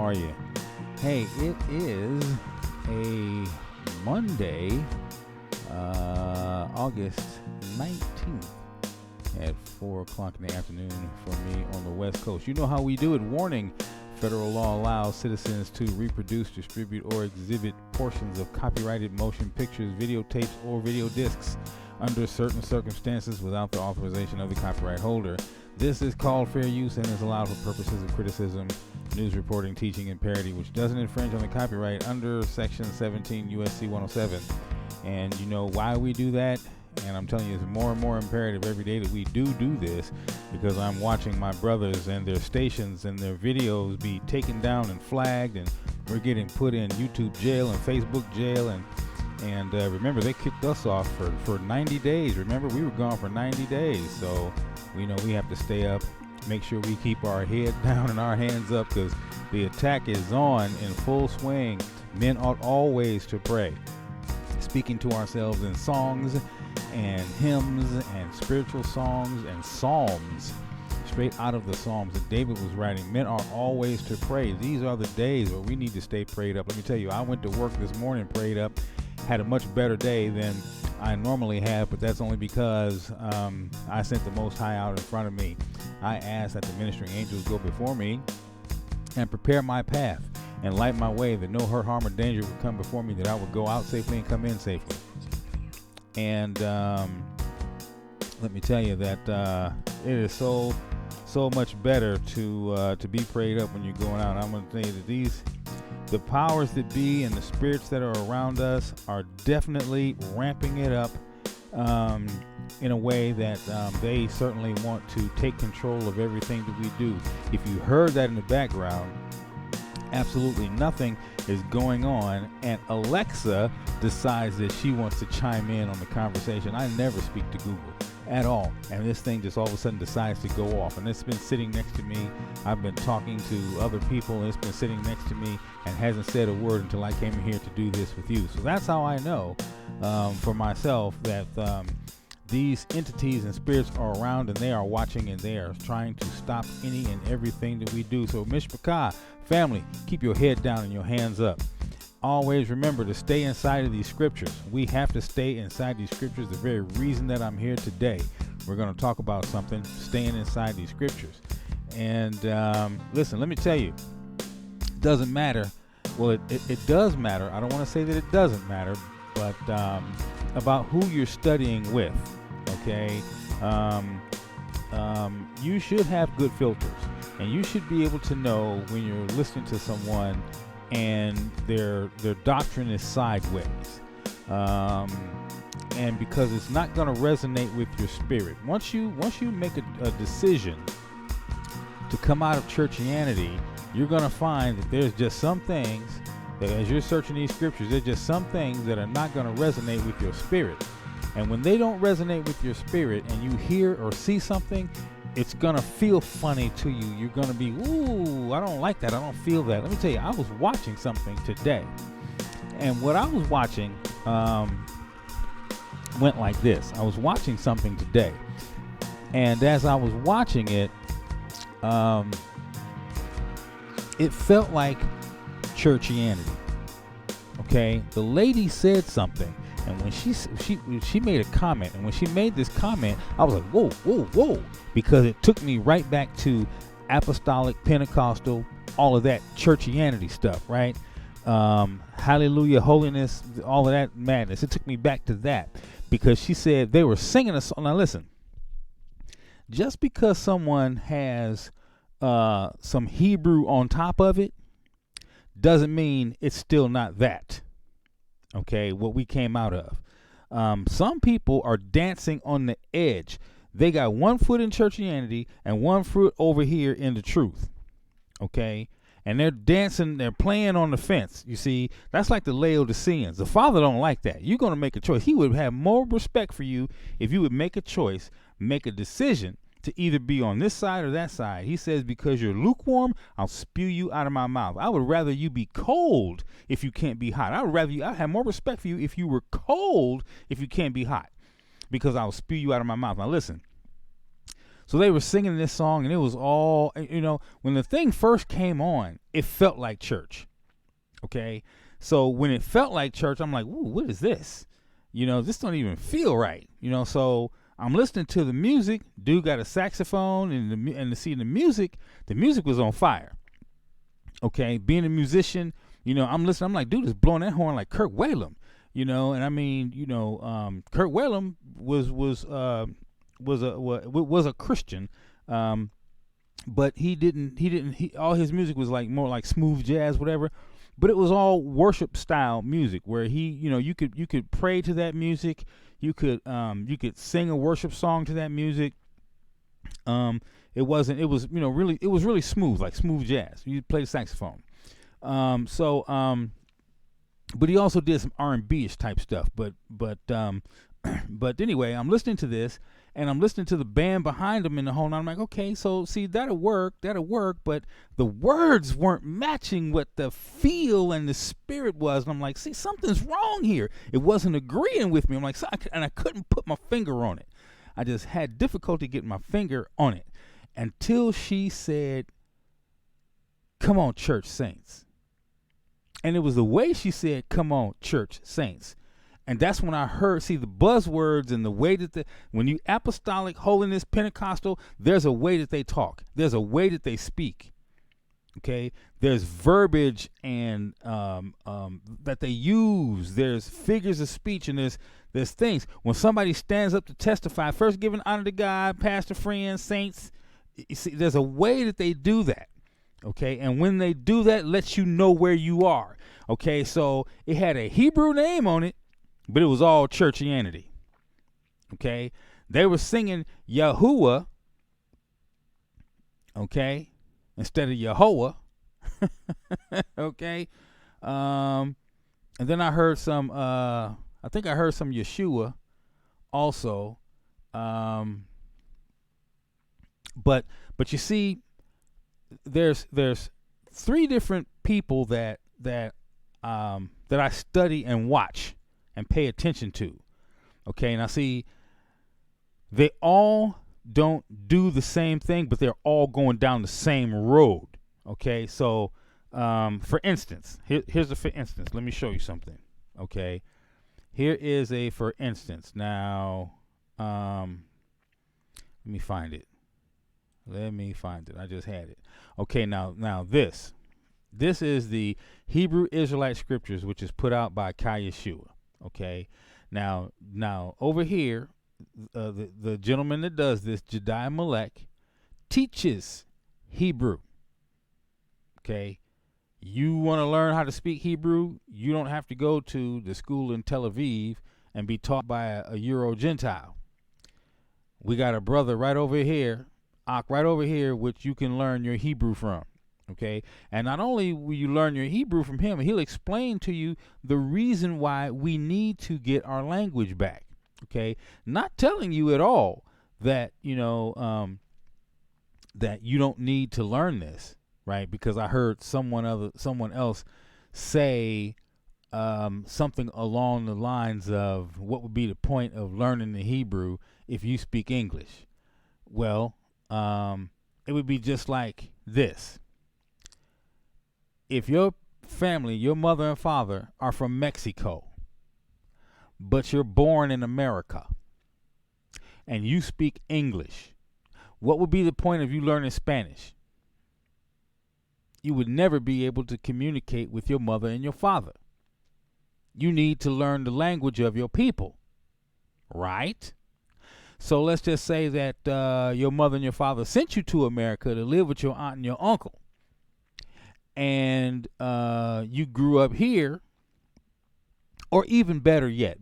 are you? Hey, it is a Monday, August 19th at 4 o'clock in the afternoon for me on the West Coast. You know how we do it. Warning, federal law allows citizens to reproduce, distribute, or exhibit portions of copyrighted motion pictures, videotapes, or video discs under certain circumstances without the authorization of the copyright holder. This is called fair use and is allowed for purposes of criticism, news reporting, teaching, and parody, which doesn't infringe on the copyright under Section 17 U.S.C. 107. And you know why we do that? And I'm telling you, it's more and more imperative every day that we do this, because I'm watching my brothers and their stations and their videos be taken down and flagged, and we're getting put in YouTube jail and Facebook jail. And remember, they kicked us off for 90 days. Remember, we were gone for 90 days. So we know we have to stay up, make sure we keep our head down and our hands up, because the attack is on in full swing. Men ought always to pray, speaking to ourselves in songs and hymns and spiritual songs and psalms, straight out of the Psalms that David was writing. Men are always to pray. These are the days where we need to stay prayed up. Let me tell you, I went to work this morning prayed up, had a much better day than I normally have, but that's only because I sent the Most High out in front of me. I asked that the ministering angels go before me and prepare my path and light my way, that no hurt, harm, or danger would come before me, that I would go out safely and come in safely. And let me tell you that it is so much better to be prayed up when you're going out. I'm going to tell you that the powers that be and the spirits that are around us are definitely ramping it up in a way that they certainly want to take control of everything that we do. If you heard that in the background, absolutely nothing is going on, and Alexa decides that she wants to chime in on the conversation. I never speak to Google at all, and this thing just all of a sudden decides to go off, and it's been sitting next to me. I've been talking to other people, and it's been sitting next to me and hasn't said a word until I came here to do this with you. So that's how I know for myself that these entities and spirits are around, and they are watching, and they are trying to stop any and everything that we do. So Mishpachah family, keep your head down and your hands up. Always remember to stay inside of these scriptures. We have to stay inside these scriptures. The very reason that I'm here today, we're going to talk about something, staying inside these scriptures. And listen, let me tell you, it doesn't matter. Well, it does matter. I don't want to say that it doesn't matter, but about who you're studying with, okay? You should have good filters, and you should be able to know when you're listening to someone and their doctrine is sideways, and because it's not going to resonate with your spirit. Once you make a decision to come out of churchianity, you're going to find that there's just some things that, as you're searching these scriptures, there's just some things that are not going to resonate with your spirit. And when they don't resonate with your spirit, and you hear or see something, it's going to feel funny to you. You're going to be, ooh, I don't like that. I don't feel that. Let me tell you, I was watching something today. And what I was watching went like this. I was watching something today. And as I was watching it, it felt like churchianity. Okay? The lady said something. And when she made a comment, and when she made this comment, I was like, whoa, because it took me right back to apostolic, Pentecostal, all of that churchianity stuff, right? Hallelujah, holiness, all of that madness. It took me back to that, because she said they were singing a song. Now listen, just because someone has some Hebrew on top of it doesn't mean it's still not that. Okay, what we came out of. Some people are dancing on the edge. They got one foot in churchianity and one foot over here in the truth. Okay, and they're dancing, they're playing on the fence. You see, that's like the Laodiceans. The Father don't like that. You're going to make a choice. He would have more respect for you if you would make a choice, make a decision to either be on this side or that side. He says, because you're lukewarm, I'll spew you out of my mouth. I would rather you be cold if you can't be hot. I have more respect for you if you were cold if you can't be hot, because I'll spew you out of my mouth. Now listen, So they were singing this song, and it was all, when the thing first came on, it felt like church. Okay. So when it felt like church, I'm like, ooh, what is this? This don't even feel right. So I'm listening to the music. Dude got a saxophone, and the music was on fire. Okay. Being a musician, I'm listening. I'm like, dude is blowing that horn like Kurt Whalum, and I mean, Kurt Whalum was a Christian, but all his music was like more like smooth jazz, whatever. But it was all worship style music where you could pray to that music, you could sing a worship song to that music. It was really smooth, like smooth jazz. You play the saxophone. But he also did some R&B-ish type stuff. But anyway, I'm listening to this, and I'm listening to the band behind him in the whole night. I'm like, okay, so see, that'll work, but the words weren't matching what the feel and the spirit was. And I'm like, see, something's wrong here. It wasn't agreeing with me. I'm like, and I couldn't put my finger on it. I just had difficulty getting my finger on it until she said, "Come on, church saints." And it was the way she said, "Come on, church saints." And that's when I heard, see, the buzzwords and the way that when you apostolic, holiness, Pentecostal, there's a way that they talk. There's a way that they speak. Okay? There's verbiage and that they use. There's figures of speech, and there's things. When somebody stands up to testify, first giving honor to God, pastor, friends, saints, you see, there's a way that they do that. Okay? And when they do that, it lets you know where you are. Okay? So it had a Hebrew name on it, but it was all churchianity. Okay? They were singing YAHOWAH, okay, instead of YAHOWAH. Okay? And then I heard some, I think I heard some Yeshua also. But you see, there's three different people that I study and watch and pay attention to. Okay, and I see they all don't do the same thing, but they're all going down the same road. Okay, so for instance, here's a for instance. Let me show you something. Okay, here is a for instance. Now, let me find it. I just had it. Okay, now this is the Hebrew Israelite Scriptures, which is put out by Yeshua. Okay, now over here, the gentleman that does this, Jediah Malek, teaches Hebrew. Okay, you want to learn how to speak Hebrew? You don't have to go to the school in Tel Aviv and be taught by a Euro Gentile. We got a brother right over here, which you can learn your Hebrew from. Okay, and not only will you learn your Hebrew from him, he'll explain to you the reason why we need to get our language back. Okay, not telling you at all that that you don't need to learn this, right? Because I heard someone else say something along the lines of, what would be the point of learning the Hebrew if you speak English? Well, it would be just like this. If your family, your mother and father are from Mexico, but you're born in America and you speak English, what would be the point of you learning Spanish? You would never be able to communicate with your mother and your father. You need to learn the language of your people, right? So let's just say that your mother and your father sent you to America to live with your aunt and your uncle. And you grew up here, or even better yet,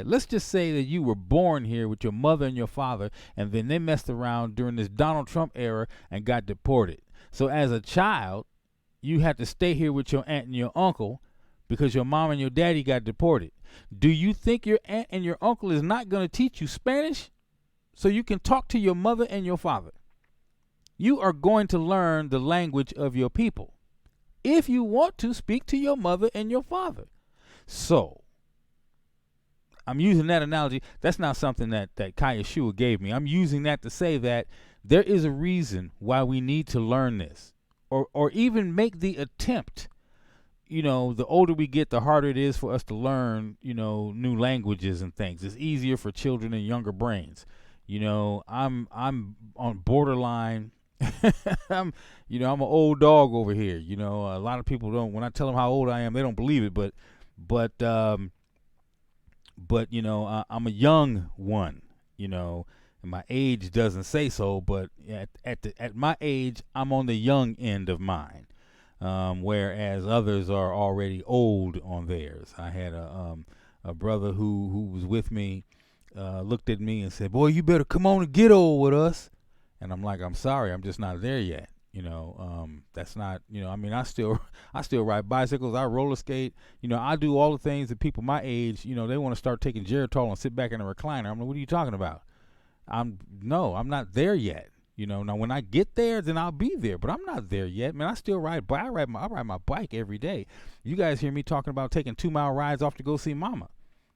let's just say that you were born here with your mother and your father, and then they messed around during this Donald Trump era and got deported. So as a child, you had to stay here with your aunt and your uncle because your mom and your daddy got deported. Do you think your aunt and your uncle is not going to teach you Spanish so you can talk to your mother and your father? You are going to learn the language of your people if you want to speak to your mother and your father. So, I'm using that analogy. That's not something that Yisra'EL gave me. I'm using that to say that there is a reason why we need to learn this, or even make the attempt. You know, the older we get, the harder it is for us to learn, you know, new languages and things. It's easier for children and younger brains. You know, I'm on borderline. I'm an old dog over here. You know, a lot of people don't. When I tell them how old I am, they don't believe it. But you know, I'm a young one. You know, and my age doesn't say so. But at my age, I'm on the young end of mine. Whereas others are already old on theirs. I had a brother who was with me, looked at me and said, "Boy, you better come on and get old with us." And I'm like, "I'm sorry, I'm just not there yet." You know, that's not, you know, I mean, I still ride bicycles, I roller skate, you know, I do all the things that people my age, you know, they want to start taking Geritol and sit back in a recliner. I'm like, what are you talking about? I'm not there yet. You know, now when I get there, then I'll be there, but I'm not there yet, man. I still ride my bike every day. You guys hear me talking about taking 2-mile rides off to go see mama.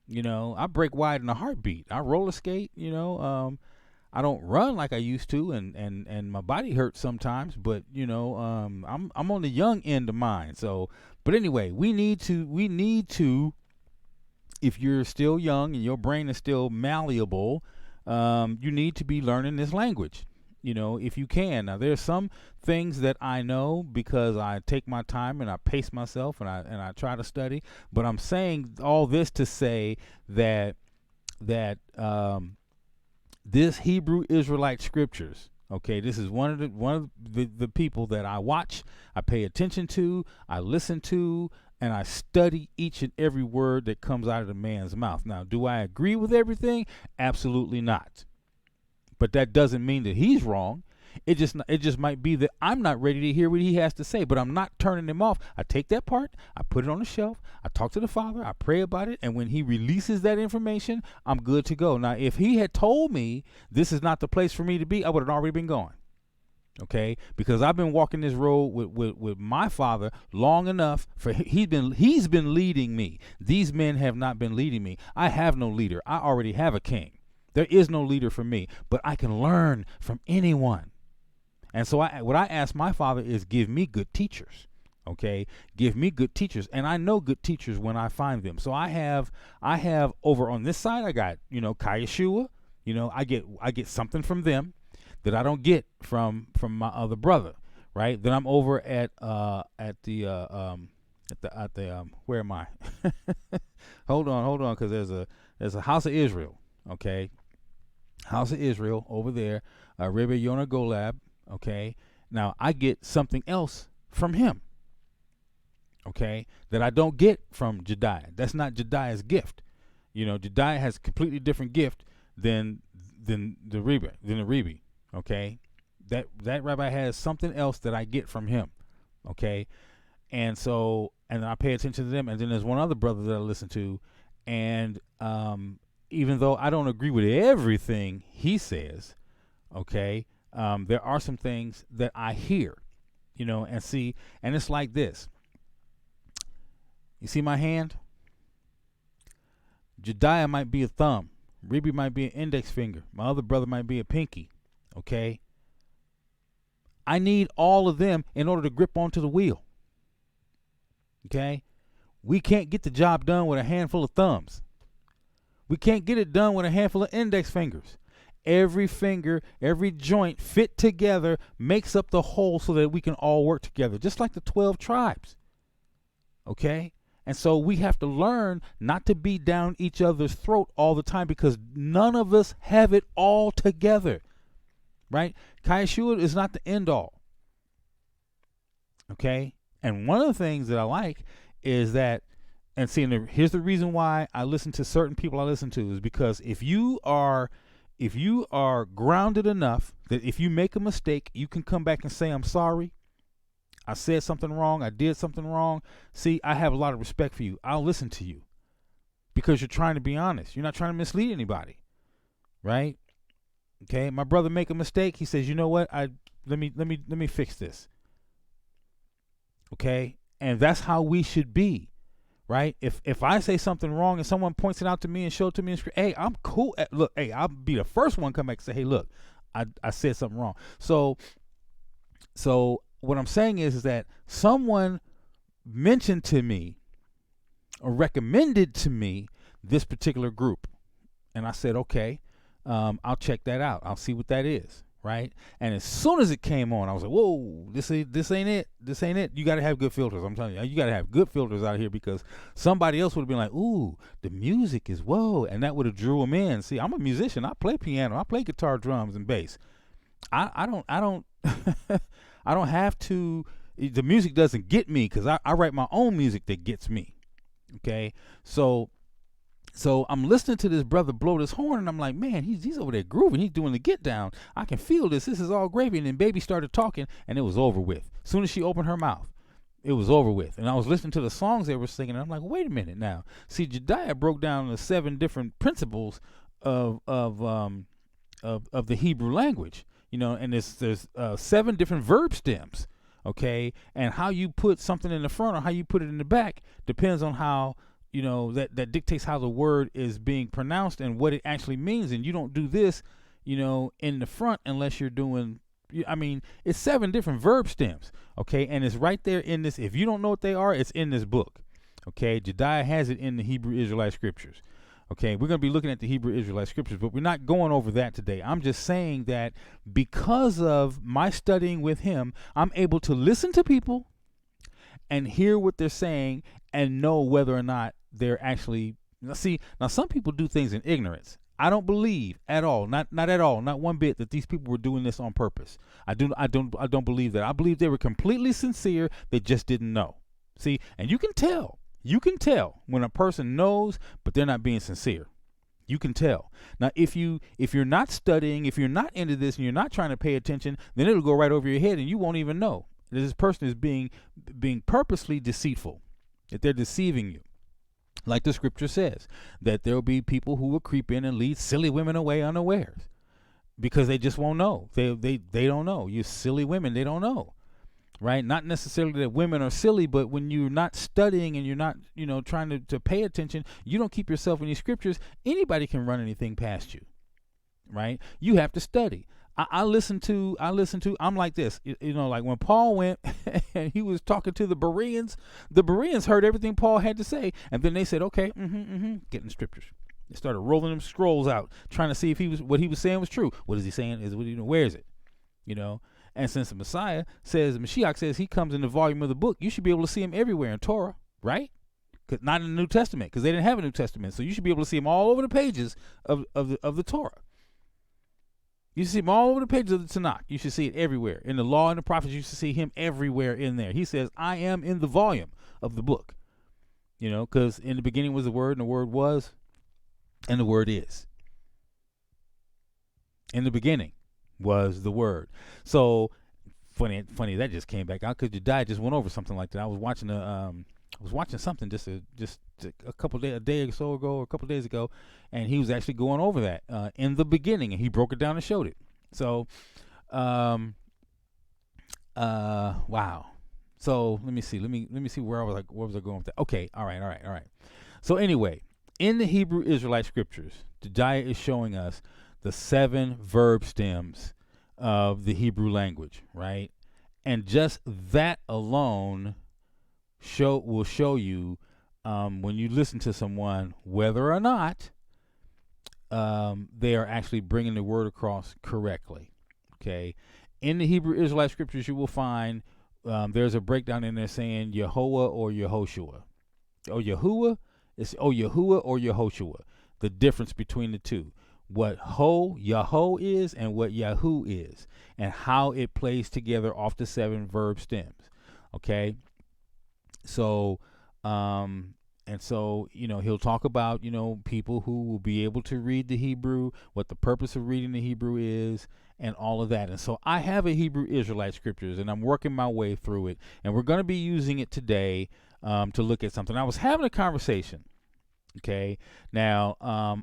You know, I break wide in a heartbeat. I roller skate, you know, I don't run like I used to, and my body hurts sometimes, but you know, I'm on the young end of mine. So, but anyway, we need to, if you're still young and your brain is still malleable, you need to be learning this language. You know, if you can. Now, there's some things that I know because I take my time and I pace myself and I try to study. But I'm saying all this to say that this Hebrew Israelite scriptures. Okay, this is one of the people that I watch, I pay attention to, I listen to, and I study each and every word that comes out of the man's mouth. Now, do I agree with everything? Absolutely not. But that doesn't mean that he's wrong. It just might be that I'm not ready to hear what he has to say, but I'm not turning him off. I take that part, I put it on the shelf, I talk to the Father, I pray about it, and when he releases that information, I'm good to go. Now, if he had told me this is not the place for me to be, I would have already been gone. Okay, because I've been walking this road with my Father long enough. He's been leading me. These men have not been leading me. I have no leader. I already have a king. There is no leader for me, but I can learn from anyone. And so what I ask my Father is, give me good teachers. Okay, give me good teachers, and I know good teachers when I find them. So I have over on this side, I got, you know, Yisra'EL. You know, I get something from them that I don't get from my other brother, right? Then I'm over at the where am I? hold on, because there's a House of Israel, okay? House of Israel over there, Rebbe Yonah Golab, okay? Now, I get something else from him, okay, that I don't get from Jediah. That's not Jediah's gift. You know, Jediah has a completely different gift than the Rebbe, okay? That rabbi has something else that I get from him, okay? And so, and I pay attention to them, and then there's one other brother that I listen to, and even though I don't agree with everything he says, okay, there are some things that I hear, you know, and see, and it's like this. You see my hand? Jediah might be a thumb. Rebbe might be an index finger. My other brother might be a pinky, okay? I need all of them in order to grip onto the wheel, okay? We can't get the job done with a handful of thumbs. We can't get it done with a handful of index fingers. Every finger, every joint fit together makes up the whole so that we can all work together, just like the 12 tribes. Okay? And so we have to learn not to be down each other's throat all the time, because none of us have it all together. Right? Yisra'EL is not the end all. Okay? And one of the things that I like is that, and see, here's the reason why I listen to certain people I listen to, is because if you are grounded enough that if you make a mistake, you can come back and say, I'm sorry. I said something wrong. I did something wrong. See, I have a lot of respect for you. I'll listen to you because you're trying to be honest. You're not trying to mislead anybody. Right? Okay. My brother make a mistake. He says, you know what? Let me fix this. Okay. And that's how we should be. right? If I say something wrong and someone points it out to me and show it to me, hey, I'm cool. Look, hey, I'll be the first one to come back and say, hey, look, I said something wrong. So what I'm saying is that someone mentioned to me or recommended to me this particular group, and I said, okay, I'll check that out. I'll see what that is. Right, and as soon as it came on, I was like, "Whoa, this ain't it. This ain't it. You got to have good filters. I'm telling you, you got to have good filters out here because somebody else would have been like, ooh, the music is whoa,' and that would have drew them in. See, I'm a musician. I play piano. I play guitar, drums, and bass. I don't I don't have to. The music doesn't get me because I write my own music that gets me. Okay, So I'm listening to this brother blow this horn, and I'm like, man, he's over there grooving. He's doing the get down. I can feel this. This is all gravy. And then baby started talking, and it was over with. As soon as she opened her mouth, it was over with. And I was listening to the songs they were singing, and I'm like, wait a minute now. See, Jediah broke down the 7 different principles of the Hebrew language, and there's 7 different verb stems, okay? And how you put something in the front or how you put it in the back depends on how. That dictates how the word is being pronounced and what it actually means. And you don't do this, in the front unless you're doing, it's 7 different verb stems. Okay. And it's right there in this. If you don't know what they are, it's in this book. Okay. Jediah has it in the Hebrew Israelite scriptures. Okay. We're going to be looking at the Hebrew Israelite scriptures, but we're not going over that today. I'm just saying that because of my studying with him, I'm able to listen to people and hear what they're saying and know whether or not they're actually now some people do things in ignorance. I don't believe at all, not at all, not one bit that these people were doing this on purpose. I don't believe that. I believe they were completely sincere. They just didn't know. See, and you can tell when a person knows, but they're not being sincere. You can tell. Now, if you're not studying, if you're not into this and you're not trying to pay attention, then it'll go right over your head and you won't even know that this person is being purposely deceitful, that they're deceiving you. Like the scripture says, that there will be people who will creep in and lead silly women away unawares because they just won't know. They don't know. You silly women, they don't know, right? Not necessarily that women are silly, but when you're not studying and you're not, trying to pay attention, you don't keep yourself in these scriptures, anybody can run anything past you, right? You have to study. I listen to, I'm like this, like when Paul went and he was talking to the Bereans heard everything Paul had to say. And then they said, okay, getting scriptures. They started rolling them scrolls out, trying to see if what he was saying was true. What is he saying? Where is it? And since the Mashiach says he comes in the volume of the book, you should be able to see him everywhere in Torah, right? Not in the New Testament, because they didn't have a New Testament. So you should be able to see him all over the pages of the Torah. You see him all over the pages of the Tanakh. You should see it everywhere. In the law and the prophets, you should see him everywhere in there. He says, I am in the volume of the book. Because in the beginning was the Word, and the Word was, and the Word is. In the beginning was the Word. So, funny that just came back out because Jediah just went over something like that. I was watching something just a day or so ago, or a couple days ago, and he was actually going over that in the beginning, and he broke it down and showed it. So, wow. So let me see where was I going with that? Okay, all right. So anyway, in the Hebrew Israelite scriptures, Jediah is showing us the 7 verb stems of the Hebrew language, right? And just that alone will show you when you listen to someone whether or not they are actually bringing the word across correctly. Okay, in the Hebrew Israelite scriptures, you will find there's a breakdown in there saying YAHOWAH or Yehoshua. Yahuwah or Yehoshua. The difference between the two, what Yahoo is and what Yahoo is, and how it plays together off the 7 verb stems. Okay. So, he'll talk about, people who will be able to read the Hebrew, what the purpose of reading the Hebrew is, and all of that. And so I have a Hebrew Israelite scriptures, and I'm working my way through it, and we're going to be using it today to look at something. I was having a conversation. Okay. Now,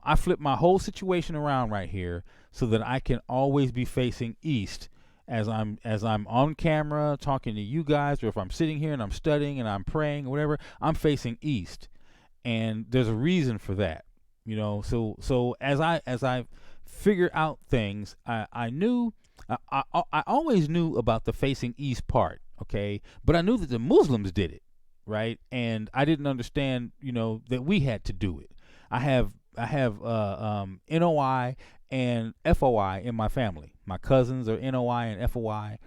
I flipped my whole situation around right here so that I can always be facing east as I'm on camera talking to you guys, or if I'm sitting here and I'm studying and I'm praying or whatever, I'm facing east, and there's a reason for that. So as I figure out things, I knew I always knew about the facing east part, okay, but I knew that the Muslims did it, right, and I didn't understand, that we had to do it. I have NOI and FOI in my family. My cousins are NOI and FOI,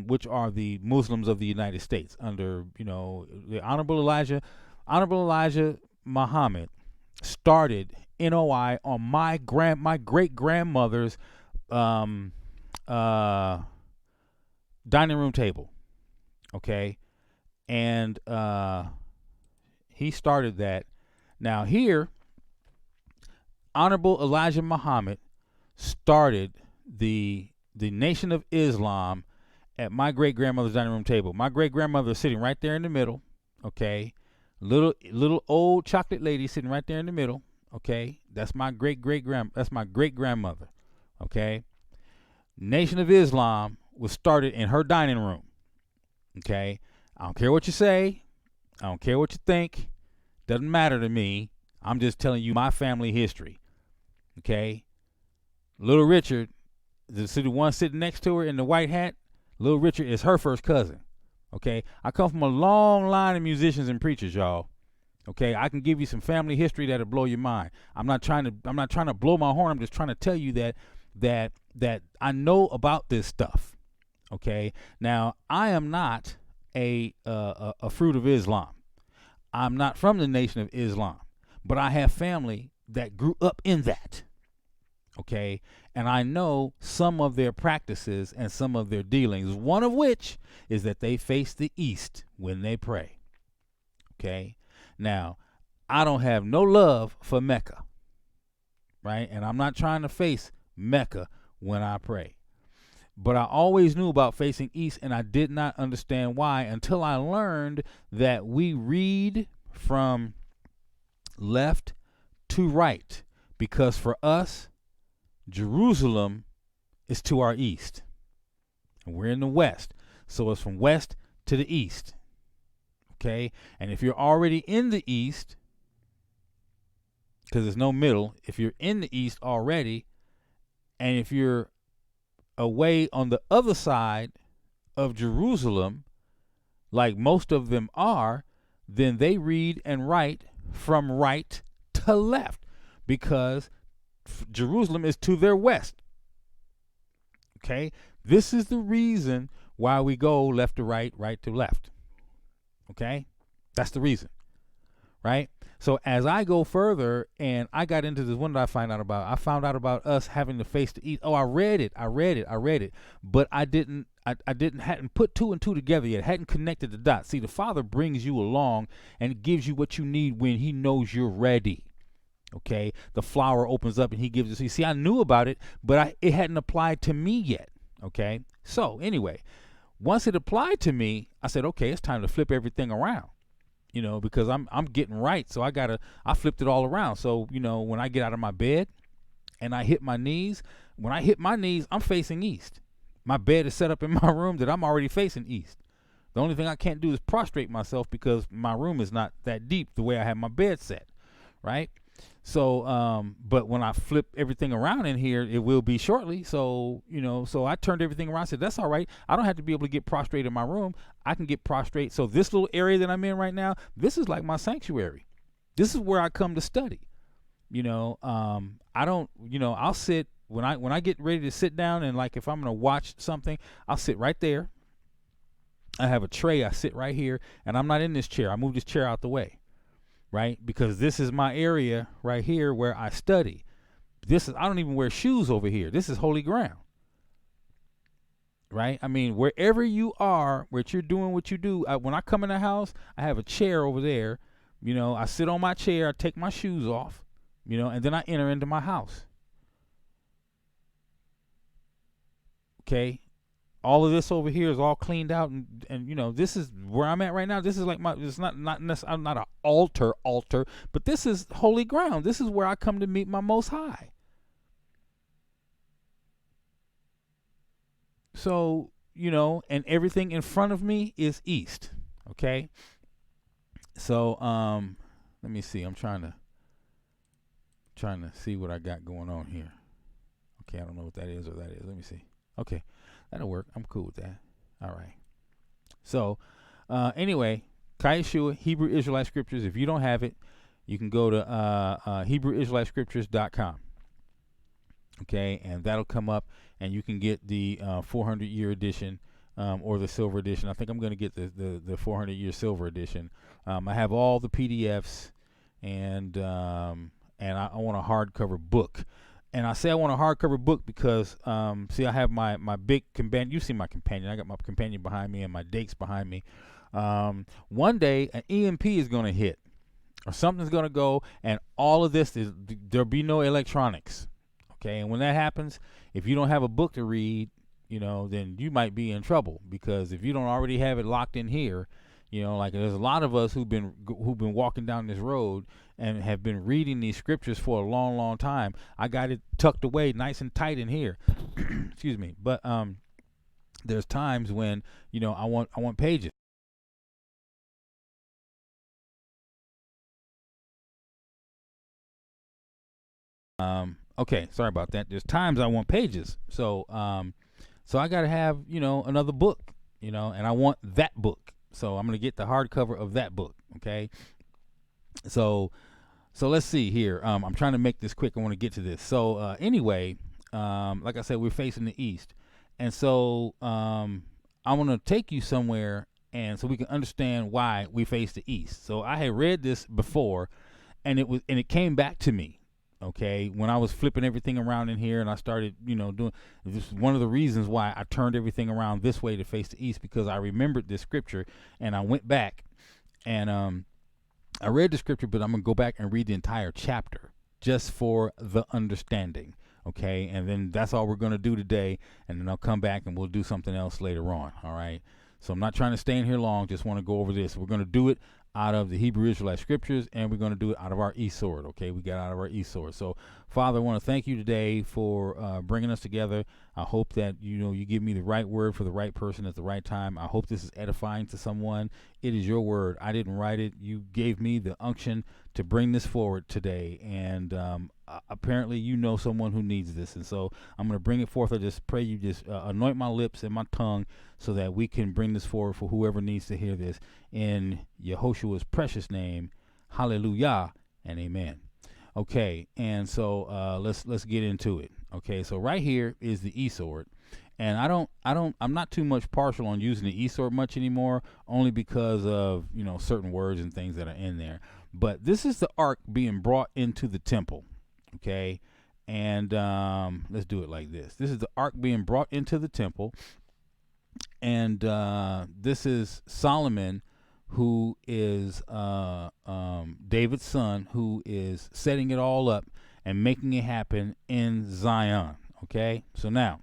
which are the Muslims of the United States under, the Honorable Elijah Muhammad started NOI on my great grandmother's dining room table, okay, and he started that. Now here, Honorable Elijah Muhammad started the Nation of Islam at my great grandmother's dining room table. My great grandmother is sitting right there in the middle, okay. Little old chocolate lady sitting right there in the middle, okay. That's my great grandmother, okay. Nation of Islam was started in her dining room, okay. I don't care what you say, I don't care what you think, doesn't matter to me. I'm just telling you my family history, okay. Little Richard, the one sitting next to her in the white hat, Little Richard is her first cousin, okay. I come from a long line of musicians and preachers, y'all. Okay, I can give you some family history that'll blow your mind. I'm not trying to blow my horn. I'm just trying to tell you that I know about this stuff. Okay, now I am not a fruit of Islam. I'm not from the Nation of Islam, but I have family that grew up in that. Okay, and I know some of their practices and some of their dealings. One of which is that they face the east when they pray. Okay. Now, I don't have no love for Mecca, right? And I'm not trying to face Mecca when I pray. But I always knew about facing east, and I did not understand why until I learned that we read from left to right, because for us, Jerusalem is to our east, and we're in the west. So it's from west to the east. Okay, and if you're already in the east, because there's no middle, if you're in the east already, and if you're away on the other side of Jerusalem, like most of them are, then they read and write from right to left, because Jerusalem is to their west. Okay, this is the reason why we go left to right, right to left. Okay, that's the reason, right? So as I go further, and I got into this, what did I find out about? I found out about us having to face the east. Oh, I read it, but I hadn't put two and two together yet. Hadn't connected the dots. See, the Father brings you along and gives you what you need when He knows you're ready. Okay, the flower opens up and He gives it. So you see, I knew about it, but it hadn't applied to me yet. Okay, so anyway. Once it applied to me, I said, okay, it's time to flip everything around, because I'm getting right. So I flipped it all around. So, when I get out of my bed and I hit my knees, I'm facing east. My bed is set up in my room that I'm already facing east. The only thing I can't do is prostrate myself because my room is not that deep the way I have my bed set, right? So, but when I flip everything around in here, it will be shortly. So, so I turned everything around. I said, that's all right. I don't have to be able to get prostrate in my room. I can get prostrate. So this little area that I'm in right now, this is like my sanctuary. This is where I come to study. I don't, I'll sit when I get ready to sit down, and like, if I'm going to watch something, I'll sit right there. I have a tray. I sit right here, and I'm not in this chair. I move this chair out the way. Right? Because this is my area right here where I study. I don't even wear shoes over here. This is holy ground. Right? I mean, wherever you are, where you're doing what you do, when I come in the house, I have a chair over there. I sit on my chair, I take my shoes off, and then I enter into my house. Okay? All of this over here is all cleaned out, and this is where I'm at right now. This is like it's not I'm not an altar, but this is holy ground. This is where I come to meet my Most High. So, and everything in front of me is east. Okay. So, let me see. I'm trying to see what I got going on here. Okay, I don't know what that is or that is. Let me see. Okay, that'll work. I'm cool with that. All right. So, anyway, Kai Yeshua, Hebrew Israelite Scriptures. If you don't have it, you can go to HebrewIsraeliteScriptures.com. Okay, and that'll come up, and you can get the 400-year edition or the silver edition. I think I'm going to get the 400-year silver edition. I have all the PDFs, and I want a hardcover book. And I say I want a hardcover book because, see, I have my big companion. You see my companion. I got my companion behind me and my dates behind me. One day, an EMP is going to hit, or something's going to go, and all of this, there'll be no electronics. Okay, and when that happens, if you don't have a book to read, then you might be in trouble, because if you don't already have it locked in here, like there's a lot of us who've been walking down this road and have been reading these scriptures for a long, long time. I got it tucked away nice and tight in here. Excuse me. But there's times when, I want pages. Okay, sorry about that. There's times I want pages. So I got to have, another book, and I want that book. So I'm going to get the hardcover of that book. Okay. So let's see here. I'm trying to make this quick. I want to get to this. So anyway, like I said, we're facing the east. And so I want to take you somewhere, and so we can understand why we face the east. So I had read this before, and it came back to me. Okay, when I was flipping everything around in here, and I started, doing this, one of the reasons why I turned everything around this way to face the east, because I remembered this scripture, and I went back, and I read the scripture, but I'm gonna go back and read the entire chapter just for the understanding. Okay, and then that's all we're gonna do today, and then I'll come back and we'll do something else later on. All right. So I'm not trying to stay in here long. Just want to go over this. We're gonna do it out of the Hebrew Israelite Scriptures, and we're going to do it out of our e-sword. Okay, we got out of our e-sword. So, Father, I want to thank you today for bringing us together. I hope that you give me the right word for the right person at the right time. I hope this is edifying to someone. It is your word. I didn't write it. You gave me the unction to bring this forward today, and apparently you know someone who needs this, and so I'm going to bring it forth. I just pray you just anoint my lips and my tongue so that we can bring this forward for whoever needs to hear this. In Yahoshua's precious name, hallelujah and amen. Okay, and so let's get into it. Okay, so right here is the e-sword, and I'm not too much partial on using the e-sword much anymore, only because of certain words and things that are in there. But this is the ark being brought into the temple. Okay, and let's do it like this. This is the ark being brought into the temple, and this is Solomon, who is David's son, who is setting it all up and making it happen in Zion. Okay, so now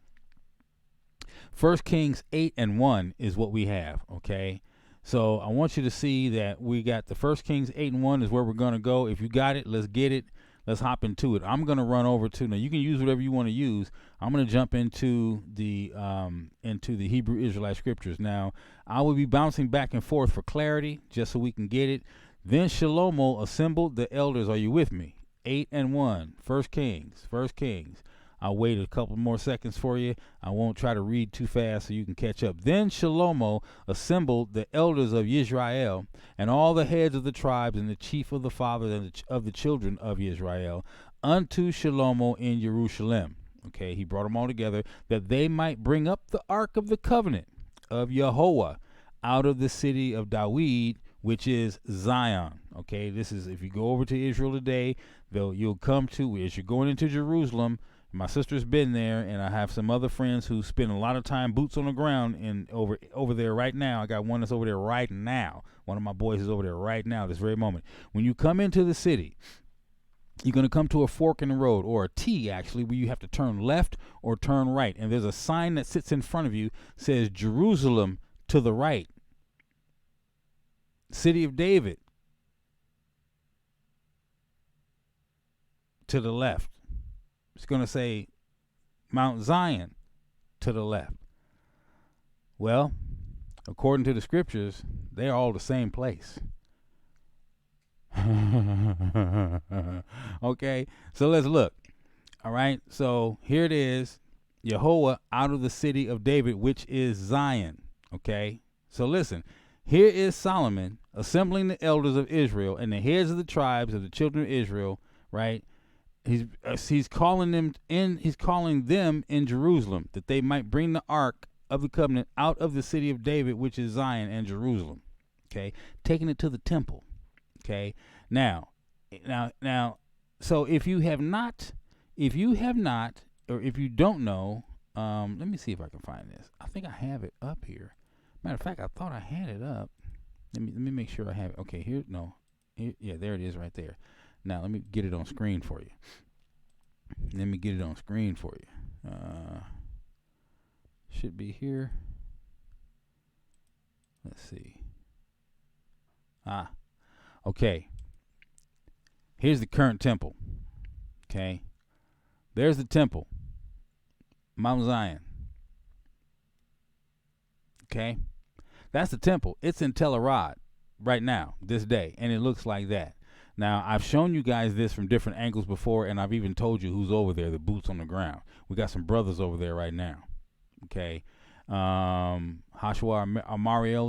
1 Kings 8:1 is what we have. Okay, so I want you to see that we got the 1 Kings 8:1 is where we're going to go. If you got it, let's get it. Let's hop into it. I'm going to run over to, now you can use whatever you want to use. I'm going to jump into the Hebrew Israelite Scriptures. Now, I will be bouncing back and forth for clarity, just so we can get it. Then Shlomo assembled the elders. Are you with me? 8:1, 1 Kings. I'll wait a couple more seconds for you. I won't try to read too fast so you can catch up. Then Shlomo assembled the elders of Yisra'EL and all the heads of the tribes and the chief of the fathers of the children of Yisra'EL unto Shlomo in Jerusalem. Okay, he brought them all together that they might bring up the ark of the covenant of YAHOWAH out of the city of David, which is Zion. Okay, this is, if you go over to Israel today, you'll come to, as you're going into Jerusalem. My sister's been there, and I have some other friends who spend a lot of time boots on the ground and over there right now. I got one that's over there right now. One of my boys is over there right now, this very moment. When you come into the city, you're going to come to a fork in the road, or a T actually, where you have to turn left or turn right. And there's a sign that sits in front of you, says Jerusalem to the right, City of David to the left. It's going to say Mount Zion to the left. Well, according to the scriptures, they're all the same place. Okay, so let's look. All right, so here it is, YAHOWAH out of the city of David, which is Zion. Okay, so listen, here is Solomon assembling the elders of Israel and the heads of the tribes of the children of Israel. Right, he's calling them in. He's calling them in Jerusalem that they might bring the ark of the covenant out of the city of David, which is Zion and Jerusalem. Okay, taking it to the temple. Okay, now, so if you have not, or if you don't know, let me see if I can find this. I think I have it up here. Matter of fact, I thought I had it up. Let me make sure I have it. Okay, here, no, here, yeah, there it is right there. Now let me get it on screen for you. Should be here. Let's see. Okay. Here's the current temple. Okay. There's the temple. Mount Zion. Okay. That's the temple. It's in Tel Arad right now, this day, and it looks like that. Now, I've shown you guys this from different angles before, and I've even told you who's over there, the boots on the ground. We got some brothers over there right now. Okay. H.I.L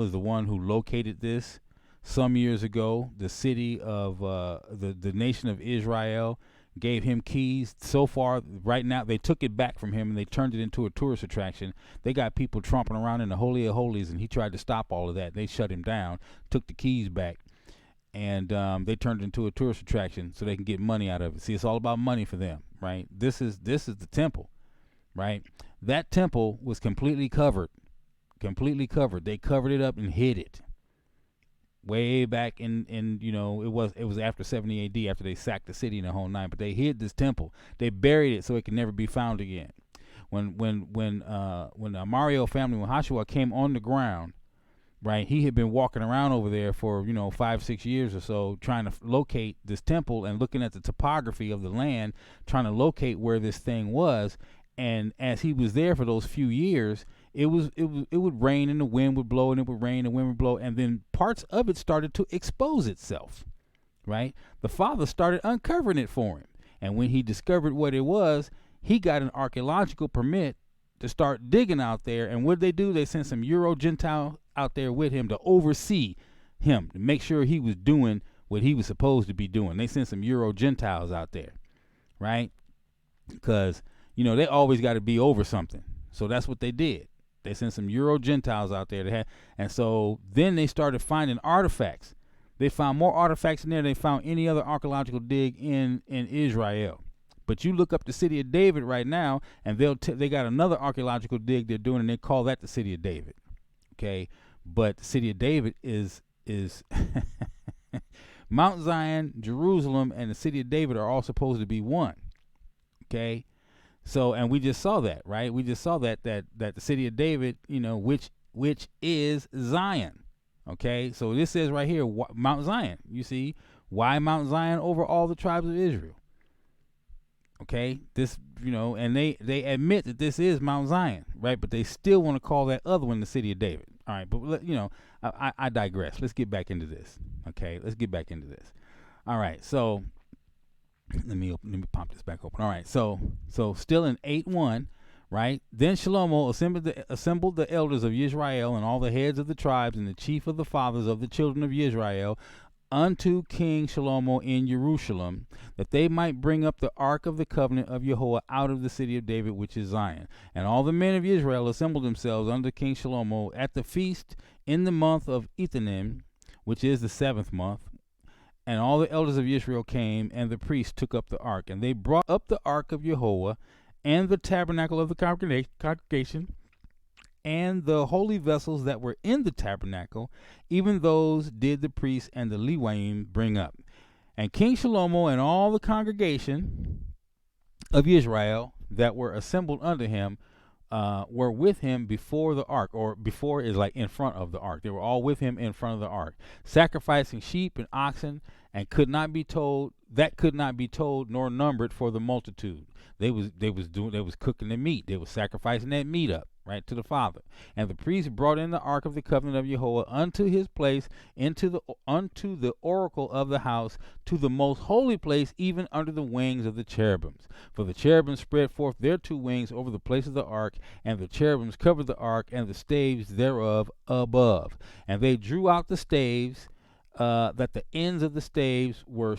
is the one who located this some years ago. The city of the nation of Yisra'EL gave him keys. So far, right now, they took it back from him and they turned it into a tourist attraction. They got people tromping around in the Holy of Holies, and he tried to stop all of that. They shut him down, took the keys back, and they turned it into a tourist attraction so they can get money out of it. See, it's all about money for them, right? This is the temple, right? That temple was completely covered. They covered it up and hid it. Way back in it was after 70 AD, after they sacked the city in the whole nine, but they hid this temple. They buried it so it could never be found again. When the Mario family, when H.I.L came on the ground, right, he had been walking around over there for 5-6 years or so, trying to locate this temple and looking at the topography of the land, trying to locate where this thing was. And as he was there for those few years, it would rain and the wind would blow, and it would rain and the wind would blow, and then parts of it started to expose itself, right? The father started uncovering it for him, and when he discovered what it was, he got an archaeological permit to start digging out there. And what did they do? They sent some Euro Gentile out there with him to oversee him, to make sure he was doing what he was supposed to be doing. They sent some Euro Gentiles out there, right? Because they always got to be over something. So that's what they did. They sent some Euro Gentiles out there and so then they started finding artifacts. They found more artifacts in there than they found any other archaeological dig in Israel. But you look up the city of David right now, and they got another archaeological dig they're doing, and they call that the city of David. Okay, but the city of David is Mount Zion, Jerusalem, and the city of David are all supposed to be one. Okay. So, and we just saw that, right? We just saw that the city of David, which is Zion. Okay, so this says right here, Mount Zion. You see, why Mount Zion over all the tribes of Israel? Okay, this, and they admit that this is Mount Zion, right? But they still want to call that other one the city of David. All right, but I digress. Let's get back into this. Okay, let's get back into this. All right, so. Let me pop this back open. All right, so still in 8:1, right? Then Shlomo assembled the elders of Yisra'el and all the heads of the tribes and the chief of the fathers of the children of Yisra'el unto King Shlomo in Jerusalem, that they might bring up the ark of the covenant of YAHOWAH out of the city of David, which is Zion. And all the men of Israel assembled themselves unto King Shlomo at the feast in the month of Ethanim, which is the 7th month. And all the elders of Israel came, and the priests took up the ark. And they brought up the ark of YAHOWAH, and the tabernacle of the congregation, and the holy vessels that were in the tabernacle, even those did the priests and the Leviim bring up. And King Shlomo and all the congregation of Israel that were assembled unto him were with him before the ark, or before is like in front of the ark. They were all with him in front of the ark, sacrificing sheep and oxen, and could not be told nor numbered for the multitude. They was cooking the meat. They was sacrificing that meat up. right, to the Father. And the priest brought in the ark of the covenant of YAHOWAH unto his place, unto the oracle of the house, to the most holy place, even under the wings of the cherubims. For the cherubims spread forth their two wings over the place of the ark, and the cherubims covered the ark and the staves thereof above. And they drew out the staves, that the ends of the staves were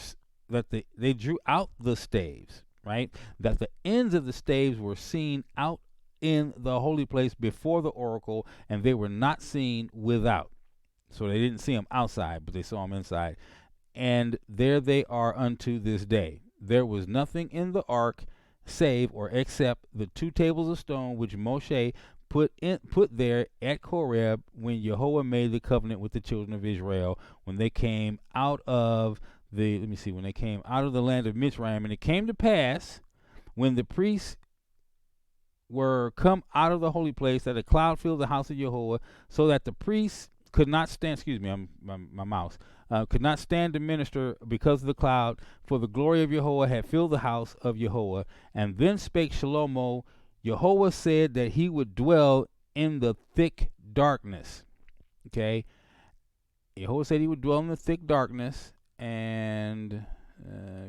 they drew out the staves, right, that the ends of the staves were seen out in the holy place before the oracle, and they were not seen without. So they didn't see them outside, but they saw them inside. And there they are unto this day. There was nothing in the ark save or except the two tables of stone which Moshe put there at Koreb when YAHOWAH made the covenant with the children of Israel when they came out of when they came out of the land of Mitzrayim. And it came to pass when the priests were come out of the holy place that a cloud filled the house of YAHOWAH, so that the priests could not stand. Excuse me, my mouse. Could not stand to minister because of the cloud, for the glory of YAHOWAH had filled the house of YAHOWAH. And then spake Shlomo, YAHOWAH said that he would dwell in the thick darkness. Okay, YAHOWAH said he would dwell in the thick darkness, and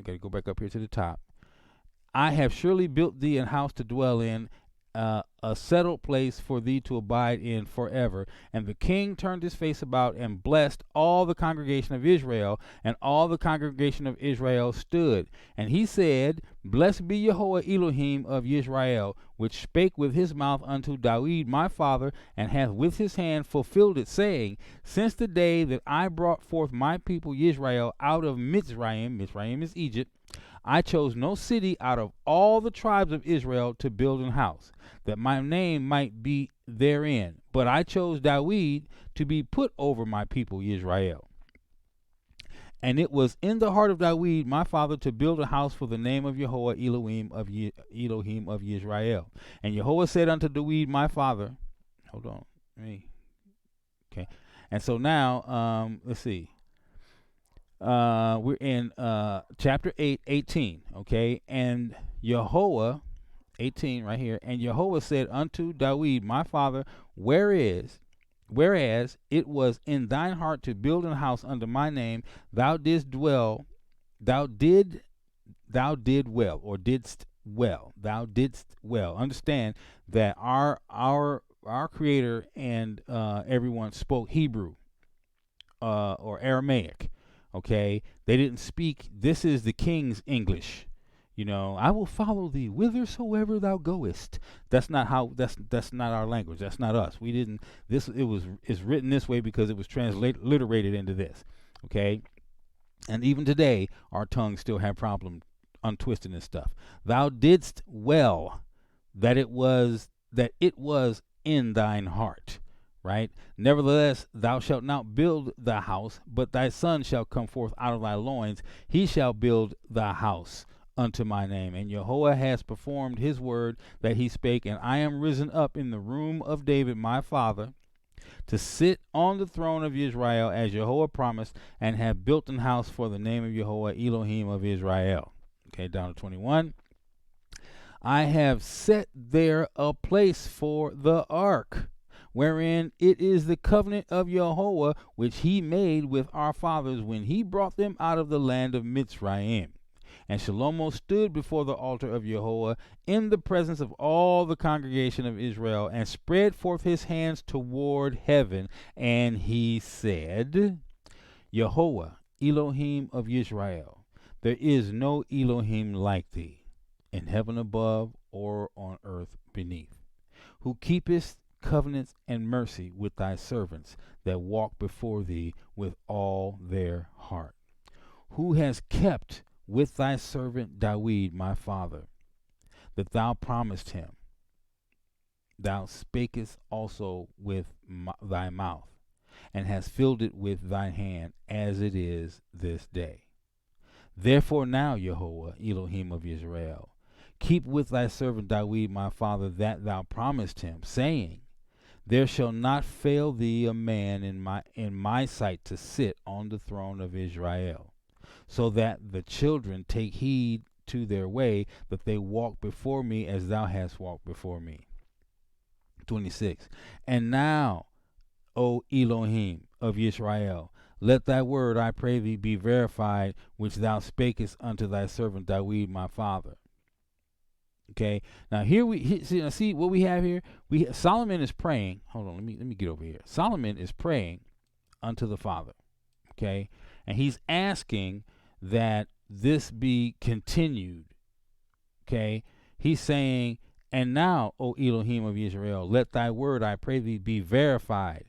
got to go back up here to the top. I have surely built thee an house to dwell in, a settled place for thee to abide in forever. And the king turned his face about and blessed all the congregation of Israel, and all the congregation of Israel stood. And he said, Blessed be YAHOWAH Elohim of Yisra'EL, which spake with his mouth unto David my father, and hath with his hand fulfilled it, saying, Since the day that I brought forth my people Yisrael out of Mitzrayim, Mitzrayim is Egypt, I chose no city out of all the tribes of Israel to build an house, that my name might be therein. But I chose David to be put over my people Yisrael. And it was in the heart of David my father to build a house for the name of YAHOWAH Elohim of Yisrael. And YAHOWAH said unto David my father, hold on, okay. And so now, let's see. We're in chapter 8:18, okay? And YAHOWAH, 18 right here, and YAHOWAH said unto David my father, whereas it was in thine heart to build an house unto my name, thou didst well, didst well. Understand that our Creator and everyone spoke Hebrew or Aramaic. Okay, they didn't speak. This is the king's English. I will follow thee whithersoever thou goest. That's not how. That's not our language. That's not us. We didn't. It's written this way because it was transliterated into this. Okay, and even today our tongues still have problem untwisting this stuff. Thou didst well that it was in thine heart. Right? Nevertheless, thou shalt not build the house, but thy son shall come forth out of thy loins. He shall build the house unto my name. And YAHOWAH has performed his word that he spake, and I am risen up in the room of David my father to sit on the throne of Israel, as YAHOWAH promised, and have built an house for the name of YAHOWAH Elohim of Israel. Okay, down to 21. I have set there a place for the ark, wherein it is the covenant of YAHOWAH which he made with our fathers when he brought them out of the land of Mitzrayim. And Shlomo stood before the altar of YAHOWAH in the presence of all the congregation of Israel, and spread forth his hands toward heaven, and he said, YAHOWAH, Elohim of Yisrael, there is no Elohim like thee, in heaven above or on earth beneath, who keepest covenants and mercy with thy servants that walk before thee with all their heart, who has kept with thy servant David my father, that thou promised him. Thou spakest also with thy mouth, and hast filled it with thy hand, as it is this day. Therefore now, YAHOWAH, Elohim of Israel, keep with thy servant David my father that thou promised him, saying, There shall not fail thee a man in my sight to sit on the throne of Israel, so that the children take heed to their way, that they walk before me as thou hast walked before me. 26. And now, O Elohim of Yisra'EL, let thy word, I pray thee, be verified, which thou spakest unto thy servant David my father. Okay. Now here see what we have here. Solomon is praying. Hold on, let me get over here. Solomon is praying unto the Father. Okay, and he's asking that this be continued. Okay, he's saying, and now, O Elohim of Israel, let thy word, I pray thee, be verified,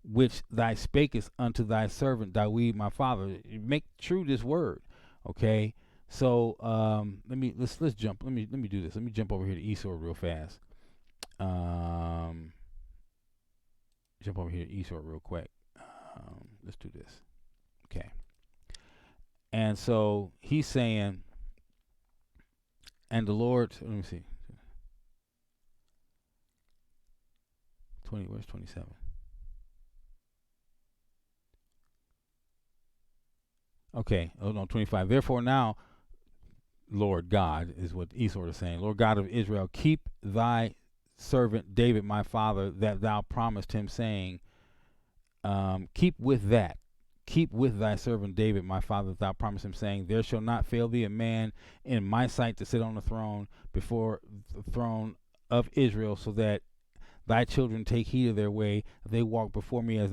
which thou spakest unto thy servant David my father. Make true this word. Okay. So let's jump. Let me do this. Let me jump over here to Esau real fast. Jump over here to Esau real quick. Let's do this. Okay. And so he's saying, and the Lord, let me see. 20, where's 27? Okay, hold on, 25. Therefore now, Lord God, is what Esau is saying. Lord God of Israel, keep thy servant David, my father, that thou promised him, saying, keep with thy servant David, my father, that thou promised him, saying, there shall not fail thee a man in my sight to sit on the throne before the throne of Israel, so that thy children take heed of their way, they walk before me as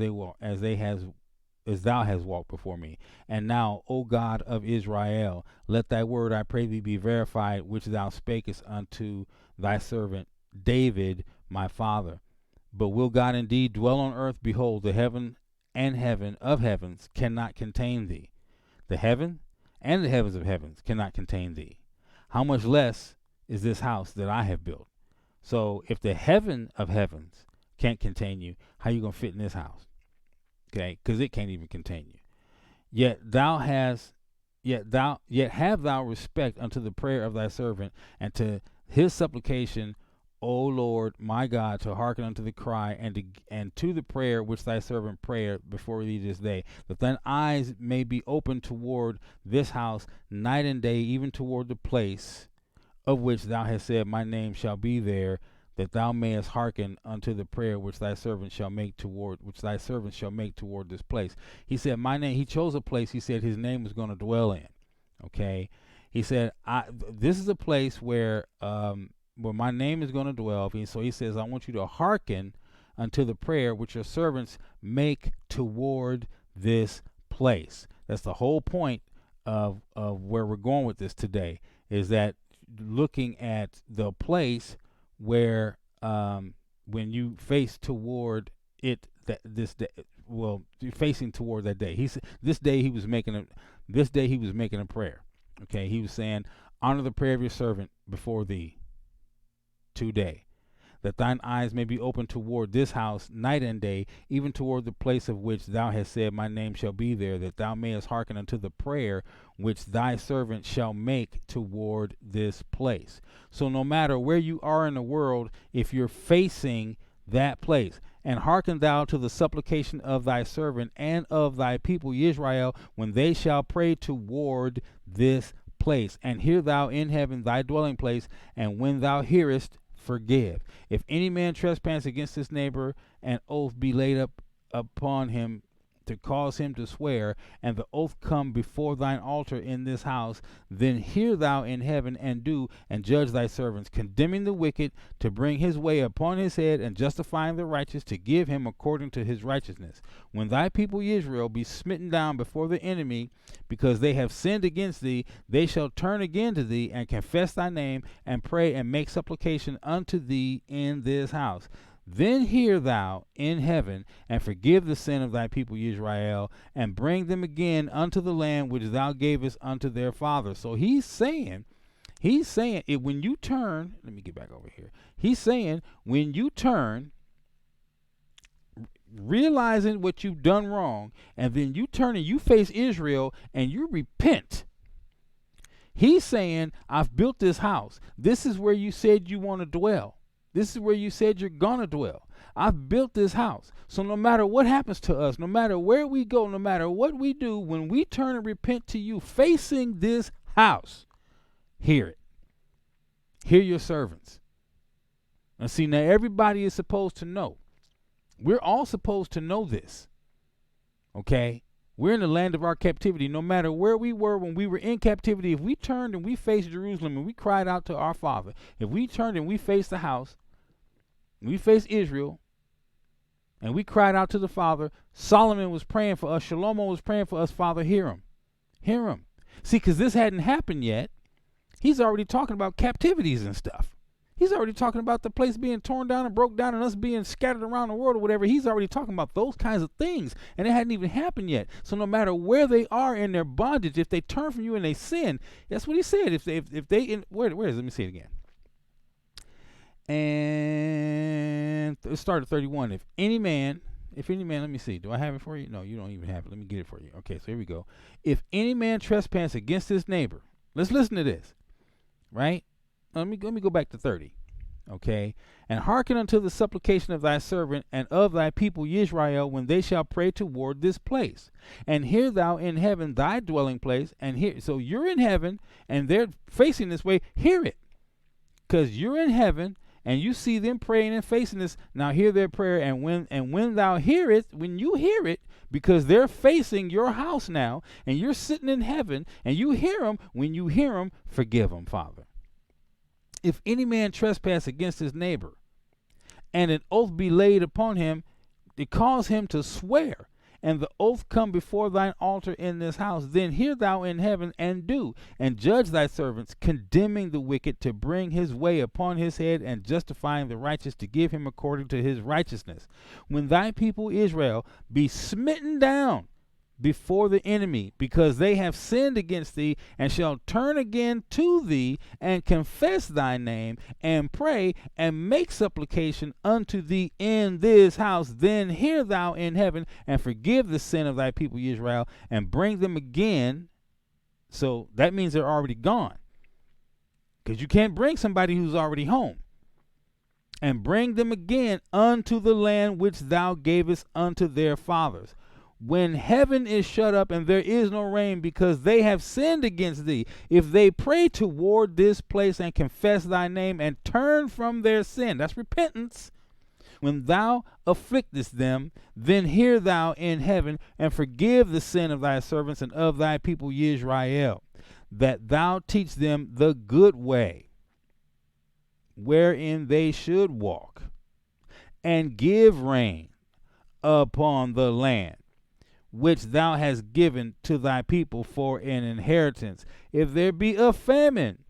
thou hast walked before me. And now, O God of Israel, let thy word, I pray thee, be verified, which thou spakest unto thy servant David, my father. But will God indeed dwell on earth? Behold, the heaven of heavens cannot contain thee. The heaven and the heavens of heavens cannot contain thee. How much less is this house that I have built? So if the heaven of heavens can't contain you, how are you going to fit in this house? Okay, because it can't even contain you. Yet have thou respect unto the prayer of thy servant, and to his supplication, O Lord my God, to hearken unto the cry, and to the prayer which thy servant prayed before thee this day, that thine eyes may be open toward this house night and day, even toward the place of which thou hast said, my name shall be there, that thou mayest hearken unto the prayer which thy servant shall make toward this place. He said, my name, he chose a place, he said his name was going to dwell in. Okay. He said, this is a place where my name is going to dwell. So he says, I want you to hearken unto the prayer which your servants make toward this place. That's the whole point of where we're going with this today, is that looking at the place where when you face toward it, you're facing toward that day. He said this day he was making a prayer. Okay, he was saying, honor the prayer of your servant before thee today, that thine eyes may be open toward this house night and day, even toward the place of which thou hast said, my name shall be there, that thou mayest hearken unto the prayer which thy servant shall make toward this place. So no matter where you are in the world, if you're facing that place, and hearken thou to the supplication of thy servant and of thy people Yisra'EL, when they shall pray toward this place, and hear thou in heaven thy dwelling place, and when thou hearest, forgive. If any man trespass against his neighbor, an oath be laid up upon him to cause him to swear, and the oath come before thine altar in this house, then hear thou in heaven, and do and judge thy servants, condemning the wicked to bring his way upon his head, and justifying the righteous to give him according to his righteousness. When thy people Israel be smitten down before the enemy, because they have sinned against thee, they shall turn again to thee, and confess thy name, and pray and make supplication unto thee in this house. Then hear thou in heaven, and forgive the sin of thy people Yisra'EL, and bring them again unto the land which thou gavest unto their fathers. So he's saying it, when you turn, let me get back over here. He's saying, when you turn, realizing what you've done wrong, and then you turn and you face Israel and you repent. He's saying, I've built this house. This is where you said you want to dwell. This is where you said you're going to dwell. I've built this house. So no matter what happens to us, no matter where we go, no matter what we do, when we turn and repent to you facing this house, hear it. Hear your servants. Now, see, now everybody is supposed to know. We're all supposed to know this. Okay? We're in the land of our captivity. No matter where we were when we were in captivity, if we turned and we faced Jerusalem and we cried out to our Father, if we turned and we faced the house, we faced Israel, and we cried out to the Father, Solomon was praying for us, Shlomo was praying for us, Father, hear him. Hear him. See, because this hadn't happened yet. He's already talking about captivities and stuff. He's already talking about the place being torn down and broke down and us being scattered around the world or whatever. He's already talking about those kinds of things, and it hadn't even happened yet. So no matter where they are in their bondage, if they turn from you and they sin, that's what he said. If they where is it? Let me see it again. And let's start at 31. If any man, let me see. Do I have it for you? No, you don't even have it. Let me get it for you. Okay, so here we go. If any man trespass against his neighbor, let's listen to this, right? Let me go back to 30. Okay, and hearken unto the supplication of thy servant and of thy people Yisra'EL when they shall pray toward this place. And hear thou in heaven thy dwelling place, and hear. So you're in heaven, and they're facing this way. Hear it, because you're in heaven, and you see them praying and facing this. Now hear their prayer, and when thou hear it, when you hear it, because they're facing your house now, and you're sitting in heaven, and you hear them. When you hear them, forgive them, Father. If any man trespass against his neighbor, and an oath be laid upon him, it cause him to swear, and the oath come before thine altar in this house, then hear thou in heaven, and do, and judge thy servants, condemning the wicked to bring his way upon his head, and justifying the righteous to give him according to his righteousness. When thy people Israel be smitten down before the enemy, because they have sinned against thee, and shall turn again to thee, and confess thy name, and pray, and make supplication unto thee in this house, then hear thou in heaven, and forgive the sin of thy people Israel, and bring them again. So that means they're already gone, because you can't bring somebody who's already home. And bring them again unto the land which thou gavest unto their fathers. When heaven is shut up and there is no rain, because they have sinned against thee, if they pray toward this place and confess thy name and turn from their sin, that's repentance, when thou afflictest them, then hear thou in heaven, and forgive the sin of thy servants and of thy people Yisra'EL, that thou teach them the good way wherein they should walk, and give rain upon the land which thou hast given to thy people for an inheritance. If there be a famine,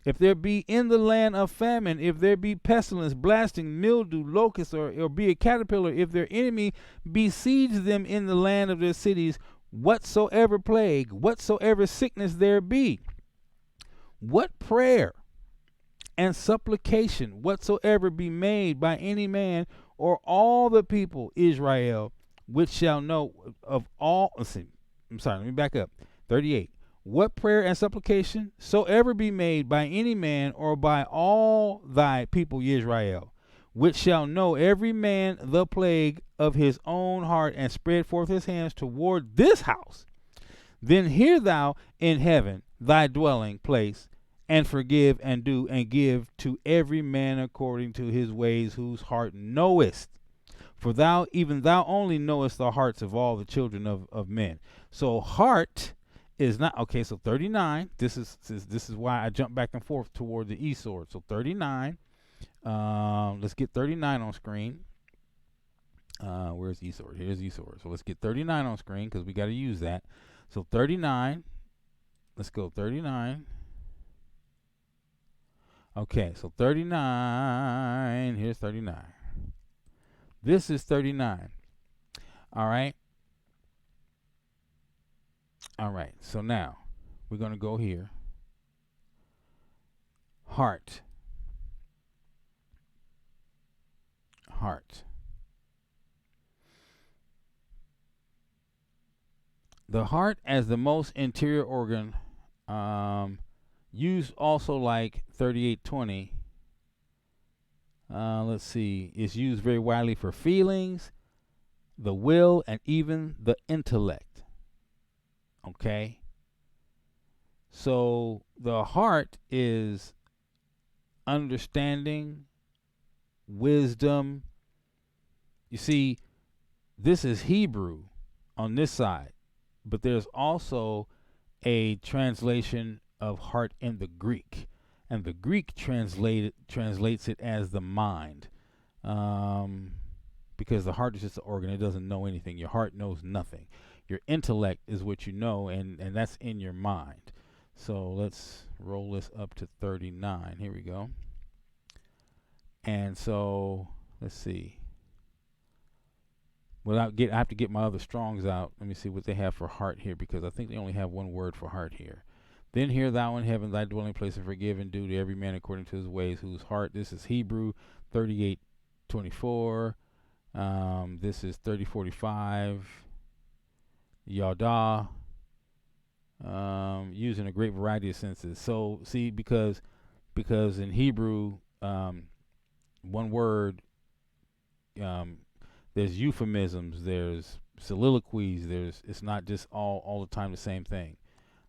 if there be in the land a famine, if there be pestilence, blasting, mildew, locust, or be a caterpillar, if their enemy besiege them in the land of their cities, whatsoever plague, whatsoever sickness there be, what prayer and supplication whatsoever be made by any man or all the people Israel, which shall know of all, let me back up. 38. What prayer and supplication soever be made by any man or by all thy people Yisra'EL, which shall know every man the plague of his own heart, and spread forth his hands toward this house, then hear thou in heaven thy dwelling place, and forgive and do and give to every man according to his ways, whose heart knowest. For thou, even thou only knowest the hearts of all the children of men. So heart is not, okay, so 39, this is why I jump back and forth toward the E sword. So 39, let's get 39 on screen. Where's E sword? Here's E sword. So let's get 39 on screen, because we got to use that. So 39, let's go 39. Okay, so 39, here's 39. This is 39. All right. All right. So now we're going to go here. Heart. Heart. The heart as the most interior organ, used also like 3820. Let's see. It's used very widely for feelings, the will, and even the intellect. Okay? So the heart is understanding, wisdom. You see, this is Hebrew on this side, but there's also a translation of heart in the Greek, and the Greek translates it as the mind, because the heart is just an organ; it doesn't know anything. Your heart knows nothing. Your intellect is what you know, and that's in your mind. So let's roll this up to 39. Here we go. And so let's see. I have to get my other Strongs out. Let me see what they have for heart here, because I think they only have one word for heart here. Then hear thou in heaven thy dwelling place, and forgive and do to every man according to his ways, whose heart. This is Hebrew 38:24. This is 30:45. Yada. Using a great variety of senses. So see, because in Hebrew, one word, there's euphemisms, there's soliloquies, it's not just all the time the same thing.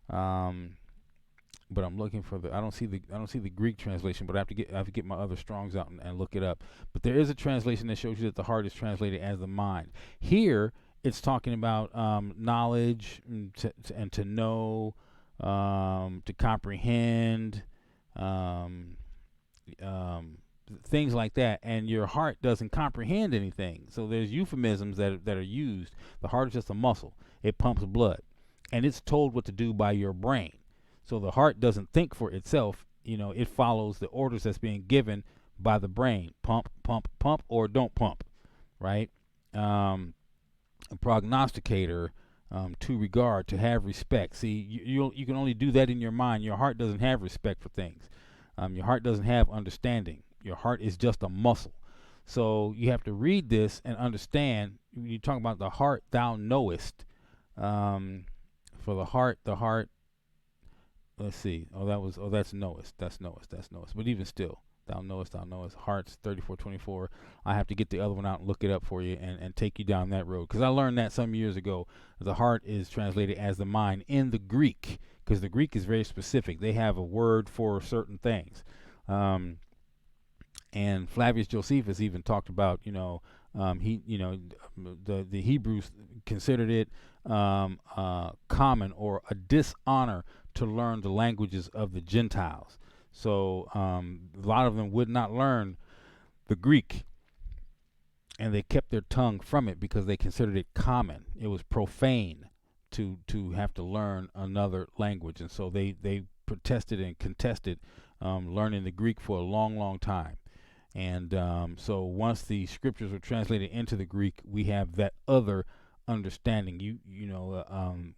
But I'm looking for I don't see the Greek translation, but I have to get my other Strongs out and look it up. But there is a translation that shows you that the heart is translated as the mind. Here it's talking about knowledge and to know, to comprehend, things like that, and your heart doesn't comprehend anything. So there's euphemisms that are used. The heart is just a muscle. It pumps blood, and it's told what to do by your brain. So the heart doesn't think for itself. It follows the orders that's being given by the brain. Pump, pump, pump, or don't pump, right? A prognosticator, to regard, to have respect. See, you can only do that in your mind. Your heart doesn't have respect for things. Your heart doesn't have understanding. Your heart is just a muscle. So you have to read this and understand. You talk about the heart, thou knowest. For the heart. Let's see. That's knowest. That's knowest. But even still, thou knowest. Hearts 34:24. I have to get the other one out and look it up for you and take you down that road, because I learned that some years ago. The heart is translated as the mind in the Greek, because the Greek is very specific. They have a word for certain things. And Flavius Josephus even talked about, the Hebrews considered it common or a dishonor to learn the languages of the Gentiles. So a lot of them would not learn the Greek, and they kept their tongue from it because they considered it common. It was profane to have to learn another language, and so they protested and contested learning the Greek for a long, long time. And so once the scriptures were translated into the Greek, we have that other understanding.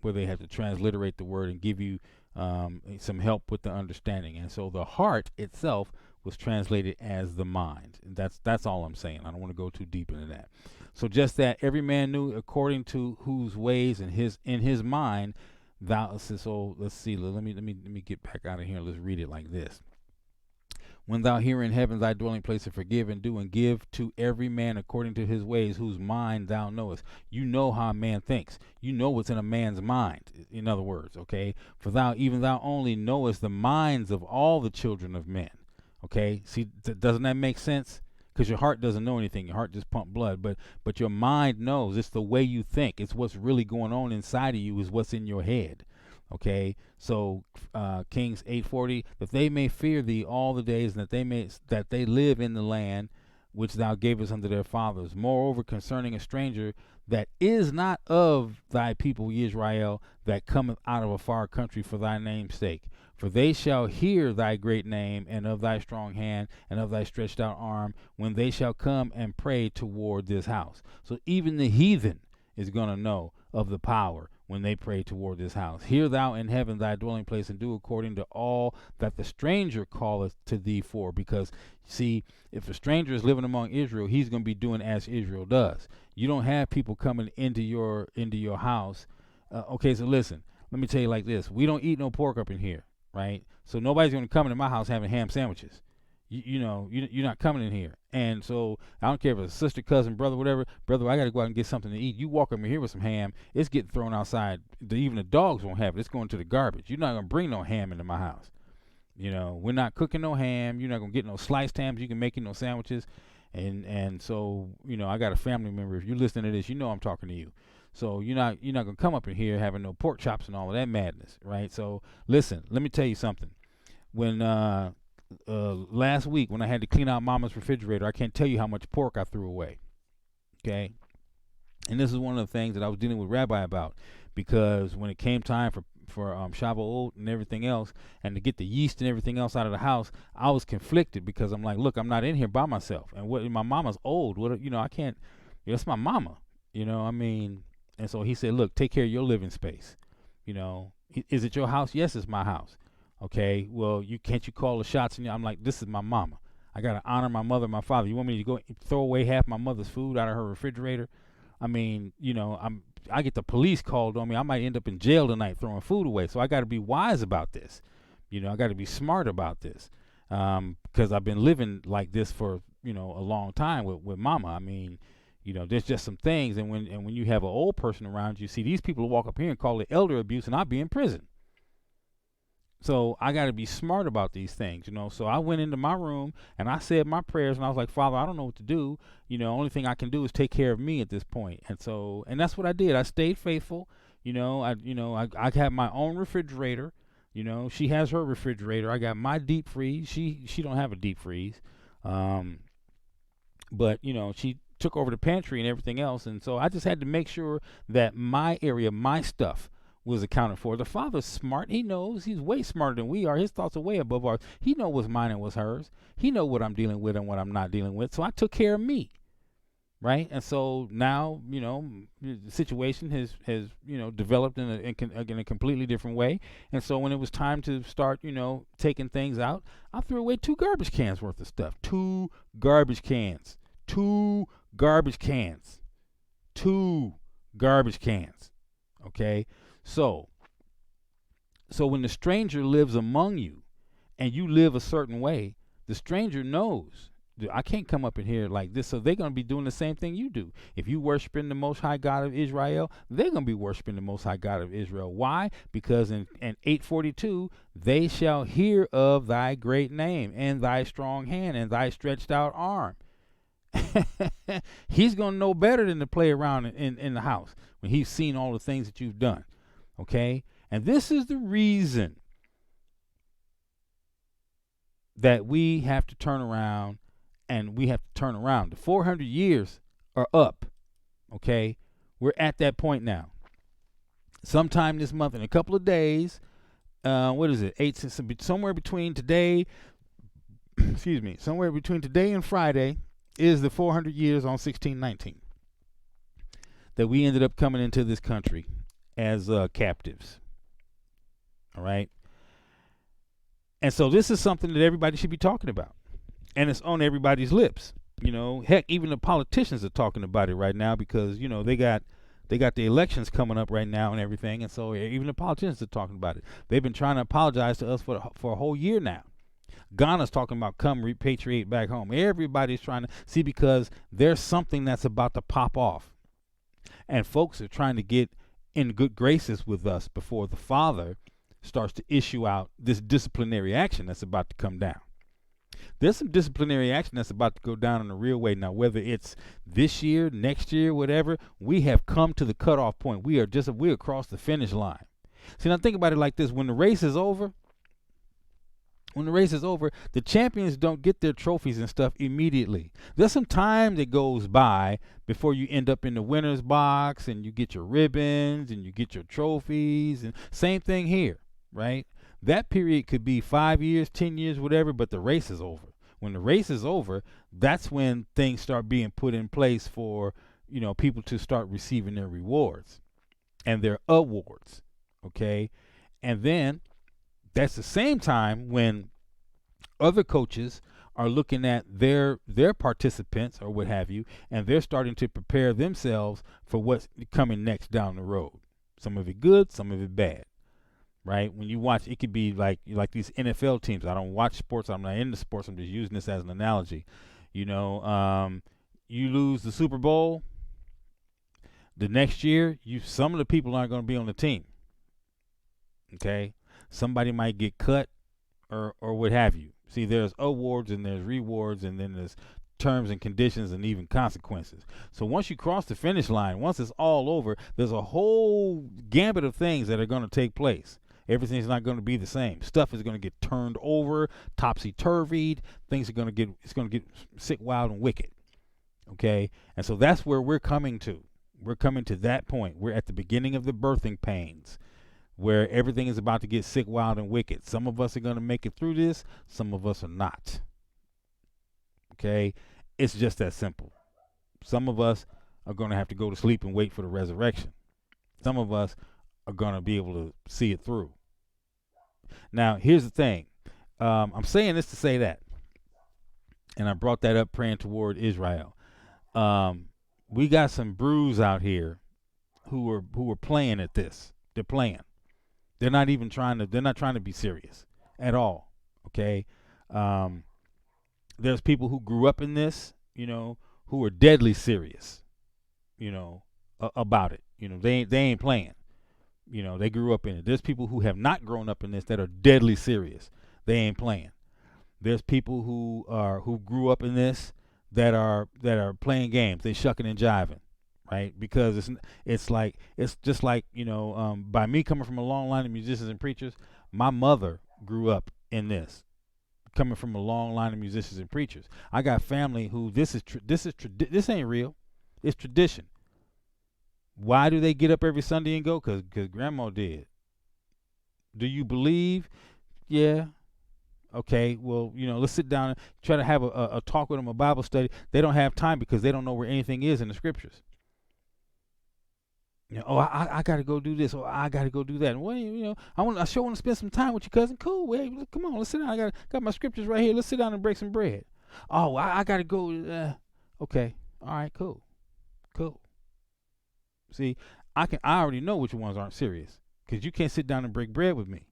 Where they had to transliterate the word and give you some help with the understanding. And so the heart itself was translated as the mind. And that's all I'm saying. I don't want to go too deep into that. So just that every man knew according to whose ways and in his mind thou. So let's see. Let me get back out of here. Let's read it like this. When thou hear in heaven thy dwelling place, and forgive and do and give to every man according to his ways, whose mind thou knowest. You know how a man thinks. You know what's in a man's mind. In other words, okay? For thou only knowest the minds of all the children of men. Okay? See, doesn't that make sense? Because your heart doesn't know anything. Your heart just pumps blood. But your mind knows. It's the way you think. It's what's really going on inside of you is what's in your head. Okay, so Kings 8:40, that they may fear thee all the days, and that they live in the land which thou gavest unto their fathers. Moreover, concerning a stranger that is not of thy people Yisra'EL, that cometh out of a far country for thy name's sake. For they shall hear thy great name, and of thy strong hand, and of thy stretched out arm, when they shall come and pray toward this house. So even the heathen is going to know of the power when they pray toward this house. Hear thou in heaven thy dwelling place, and do according to all that the stranger calleth to thee for. Because, see, if a stranger is living among Israel, he's going to be doing as Israel does. You don't have people coming into your house. Okay, so listen, let me tell you like this. We don't eat no pork up in here, right? So nobody's going to come into my house having ham sandwiches. You're not coming in here. And so I don't care if it's a sister, cousin, brother, whatever. Brother, I got to go out and get something to eat. You walk over here with some ham, it's getting thrown outside. Even the dogs won't have it. It's going to the garbage. You're not going to bring no ham into my house. We're not cooking no ham. You're not going to get no sliced hams. You can make no sandwiches. And so, I got a family member. If you're listening to this, I'm talking to you. So you're not gonna come up in here having no pork chops and all of that madness, right? So listen, let me tell you something. When last week when I had to clean out Mama's refrigerator, I can't tell you how much pork I threw away. Okay, and this is one of the things that I was dealing with Rabbi about, because when it came time for Shavuot and everything else, and to get the yeast and everything else out of the house, I was conflicted, because I'm like, look, I'm not in here by myself, and what my mama's old. What I can't. That's my mama. I mean, and so he said, look, take care of your living space. Is it your house? Yes, it's my house. Okay, well, can't you call the shots? And I'm like, this is my mama. I gotta honor my mother and my father. You want me to go throw away half my mother's food out of her refrigerator? I mean, I get the police called on me. I might end up in jail tonight throwing food away. So I got to be wise about this. I got to be smart about this, because I've been living like this for a long time with Mama. I mean, there's just some things, and when you have an old person around you, see these people who walk up here and call it elder abuse, and I'll be in prison. So I got to be smart about these things, So I went into my room and I said my prayers, and I was like, Father, I don't know what to do. Only thing I can do is take care of me at this point. And that's what I did. I stayed faithful. I have my own refrigerator. She has her refrigerator. I got my deep freeze. She don't have a deep freeze. But she took over the pantry and everything else. And so I just had to make sure that my area, my stuff, was accounted for. The Father's smart. He knows. He's way smarter than we are. His thoughts are way above ours. He knows what's mine and what's hers. He knows what I'm dealing with and what I'm not dealing with. So I took care of me, right? And so now, the situation has developed in a completely different way. And so when it was time to start, taking things out, I threw away 2 garbage cans worth of stuff. 2 garbage cans. 2 garbage cans. 2 garbage cans. Okay? So when the stranger lives among you and you live a certain way, the stranger knows, I can't come up in here like this. So they're going to be doing the same thing you do. If you worshiping the Most High God of Israel, they're going to be worshiping the Most High God of Israel. Why? Because in 8:42, they shall hear of thy great name and thy strong hand and thy stretched out arm. He's going to know better than to play around in the house when he's seen all the things that you've done. Okay? And this is the reason that we have to turn around, and we have to turn around. The 400 years are up. Okay? We're at that point now. Sometime this month, in a couple of days, what is it? Somewhere between today, somewhere between today and Friday is the 400 years on 1619 that we ended up coming into this country as captives. All right. And so this is something that everybody should be talking about. And it's on everybody's lips. Heck, even the politicians are talking about it right now, because, they got the elections coming up right now and everything. And so even the politicians are talking about it. They've been trying to apologize to us for a whole year now. Ghana's talking about come repatriate back home. Everybody's trying to see, because there's something that's about to pop off. And folks are trying to get in good graces with us before the Father starts to issue out this disciplinary action that's about to come down. There's some disciplinary action that's about to go down in a real way. Now, whether it's this year, next year, whatever, we have come to the cutoff point. We're across the finish line. See, now think about it like this. When the race is over, the champions don't get their trophies and stuff immediately. There's some time that goes by before you end up in the winner's box and you get your ribbons and you get your trophies. And same thing here, right? That period could be 5 years, 10 years, whatever, but the race is over. When the race is over, that's when things start being put in place for, people to start receiving their rewards and their awards, okay? And then that's the same time when other coaches are looking at their participants or what have you, and they're starting to prepare themselves for what's coming next down the road. Some of it good, some of it bad, right? When you watch, it could be like these NFL teams. I don't watch sports. I'm not into sports. I'm just using this as an analogy. You lose the Super Bowl. The next year, some of the people aren't going to be on the team. Okay? Somebody might get cut or what have you. See, there's awards and there's rewards, and then there's terms and conditions and even consequences. So once you cross the finish line, once it's all over, there's a whole gambit of things that are going to take place. Everything's not going to be the same. Stuff is going to get turned over, topsy-turvied. Things are going to get, it's going to get sick, wild, and wicked. Okay? And so that's where we're coming to. We're coming to that point. We're at the beginning of the birthing pains, where everything is about to get sick, wild, and wicked. Some of us are going to make it through this. Some of us are not. Okay? It's just that simple. Some of us are going to have to go to sleep and wait for the resurrection. Some of us are going to be able to see it through. Now, here's the thing. I'm saying this to say that. And I brought that up praying toward Israel. We got some brews out here who are playing at this. They're playing. They're not even trying to be serious at all. Okay? There's people who grew up in this, who are deadly serious, about it. They ain't playing. They grew up in it. There's people who have not grown up in this that are deadly serious. They ain't playing. There's people who grew up in this that are playing games. They shucking and jiving, right? Because it's just like by me coming from a long line of musicians and preachers, my mother grew up in this, coming from a long line of musicians and preachers. I got family who this ain't real. It's tradition. Why do they get up every Sunday and go? Because grandma did. Do you believe? Yeah. Okay, well, let's sit down and try to have a talk with them, a Bible study. They don't have time because they don't know where anything is in the scriptures. I got to go do this, or I got to go do that. Well, I sure want to spend some time with you, cousin. Cool. Well, come on, let's sit down. I got my scriptures right here. Let's sit down and break some bread. Oh, I got to go. Okay. All right. Cool. See, I already know which ones aren't serious, because you can't sit down and break bread with me.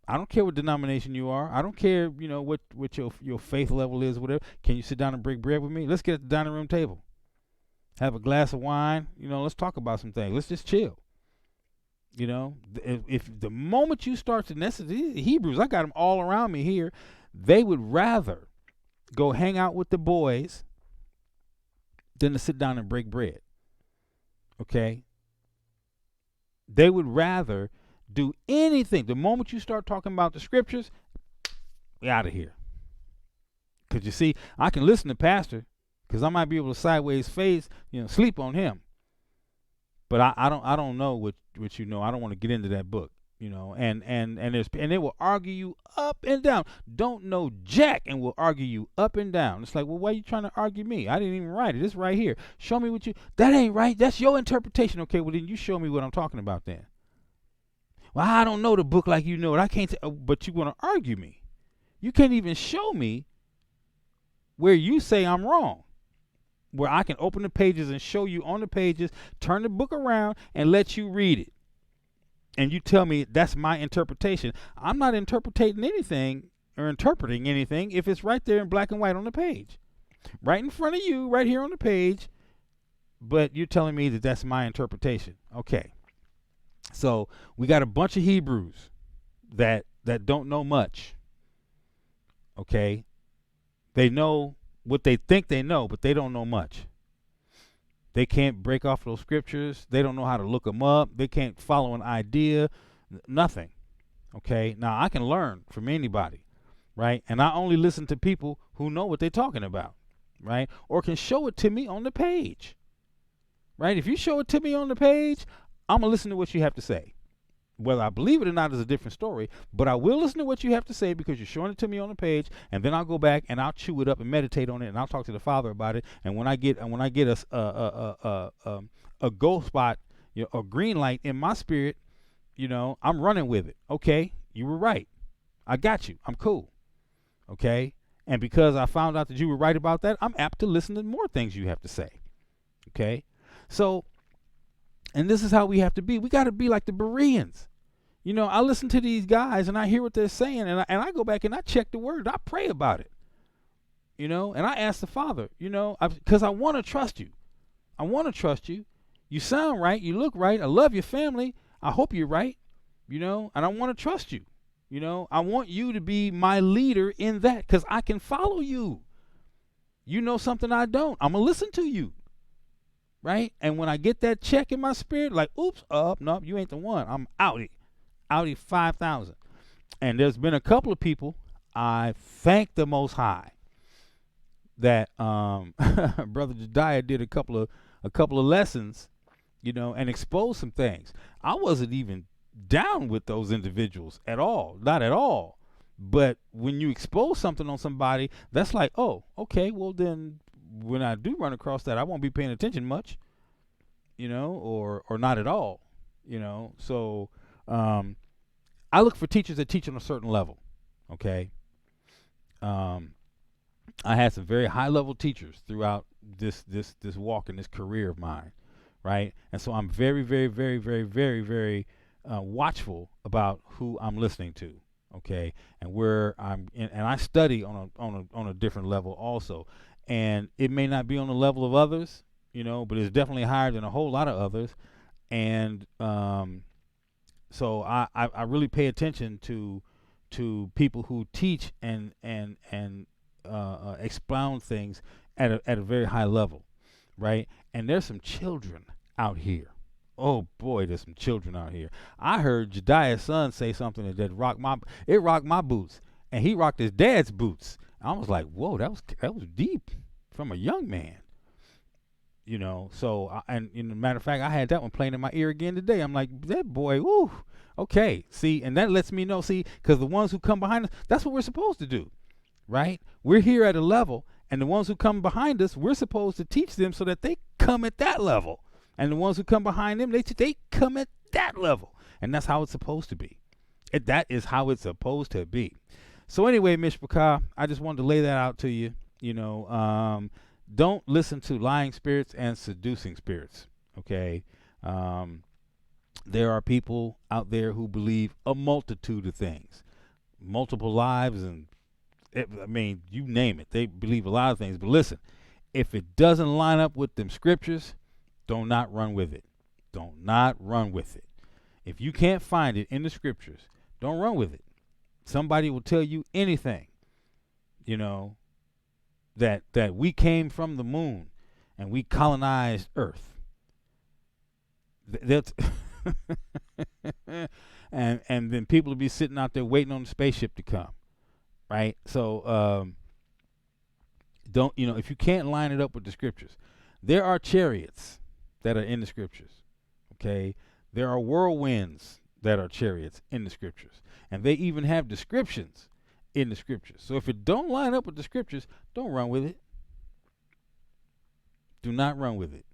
I don't care what denomination you are. I don't care, what your faith level is, or whatever. Can you sit down and break bread with me? Let's get at the dining room table. Have a glass of wine. Let's talk about some things. Let's just chill. If the moment you start to the Hebrews, I got them all around me here. They would rather go hang out with the boys than to sit down and break bread. Okay? They would rather do anything. The moment you start talking about the scriptures, we out of here. Because you see, I can listen to pastor, because I might be able to sideways face, sleep on him. But I don't know what you know. I don't want to get into that book, and they will argue you up and down. Don't know jack and will argue you up and down. It's like, well, why are you trying to argue me? I didn't even write it. It's right here. Show me that ain't right. That's your interpretation. Okay, well then you show me what I'm talking about then. Well, I don't know the book like you know it. I can't but you want to argue me. You can't even show me where you say I'm wrong, where I can open the pages and show you on the pages, turn the book around and let you read it. And you tell me that's my interpretation. I'm not interpreting anything or interpreting anything if it's right there in black and white on the page. Right in front of you, right here on the page. But you're telling me that that's my interpretation. Okay. So we got a bunch of Hebrews that don't know much. Okay. They know what they think they know, but they don't know much. They can't break off those scriptures. They don't know how to look them up. They can't follow an idea. Nothing. Okay. Now I can learn from anybody, right? And I only listen to people who know what they're talking about, right? Or can show it to me on the page, right? If you show it to me on the page, I'm going to listen to what you have to say. Whether I believe it or not is a different story, but I will listen to what you have to say because you're showing it to me on the page, and then I'll go back and I'll chew it up and meditate on it, and I'll talk to the Father about it. And when I get a gold spot, a green light in my spirit, I'm running with it. Okay, you were right. I got you. I'm cool. Okay, and because I found out that you were right about that, I'm apt to listen to more things you have to say. Okay, so. And this is how we have to be. We got to be like the Bereans. I listen to these guys and I hear what they're saying, and I go back and I check the word. I pray about it. And I ask the Father, because I want to trust you. I want to trust you. You sound right. You look right. I love your family. I hope you're right. And I want to trust you. You know, I want you to be my leader in that because I can follow you. You know something I don't. I'm going to listen to you. Right? And when I get that check in my spirit, like, oops, nope, you ain't the one. I'm outie 5,000. And there's been a couple of people, I thank the Most High that Brother Jediah did a couple of lessons, you know, and exposed some things. I wasn't even down with those individuals at all, not at all. But when you expose something on somebody, that's like, oh, okay, well then when I do run across that, I won't be paying attention much, you know, or not at all, you know. So I look for teachers that teach on a certain level, okay. I had some very high level teachers throughout this walk and this career of mine, right? And so I'm very, very, very, very, very, very watchful about who I'm listening to, okay, and where I'm in, and I study on a different level also, and it may not be on the level of others, you know, but it's definitely higher than a whole lot of others, and so I really pay attention to people who teach and expound things at a very high level, right? And there's some children out here. Oh boy, there's some children out here. I heard Jediah's son say something that rocked my boots, and he rocked his dad's boots. I was like, whoa, that was deep from a young man, you know. So and in matter of fact, I had that one playing in my ear again today. I'm like, that boy, woo, okay. See, and that lets me know, see, because the ones who come behind us, that's what we're supposed to do. Right? We're here at a level, and the ones who come behind us, we're supposed to teach them so that they come at that level. And the ones who come behind them, they come at that level. And that's how it's supposed to be. That is how it's supposed to be. So anyway, Mishpachah, I just wanted to lay that out to you. You know, don't listen to lying spirits and seducing spirits. Okay? There are people out there who believe a multitude of things. Multiple lives and I mean, you name it. They believe a lot of things. But listen, if it doesn't line up with them scriptures, do not run with it. Do not run with it. If you can't find it in the scriptures, don't run with it. Somebody will tell you anything, you know, that we came from the moon and we colonized Earth. That's and then people will be sitting out there waiting on the spaceship to come. Right? So don't, you know, if you can't line it up with the scriptures, there are chariots that are in the scriptures. Okay? There are whirlwinds that are chariots in the scriptures. And they even have descriptions in the scriptures. So if it don't line up with the scriptures, don't run with it. Do not run with it.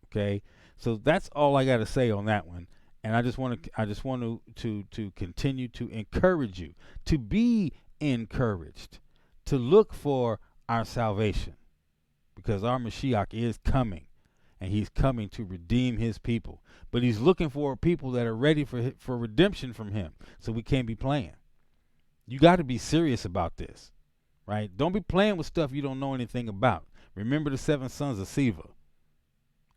Okay? So that's all I got to say on that one. And I just want to continue to encourage you to be encouraged, to look for our salvation, because our Mashiach is coming, and he's coming to redeem his people. But he's looking for people that are ready for redemption from him. So we can't be playing. You got to be serious about this, right? Don't be playing with stuff you don't know anything about. Remember the 7 sons of Siva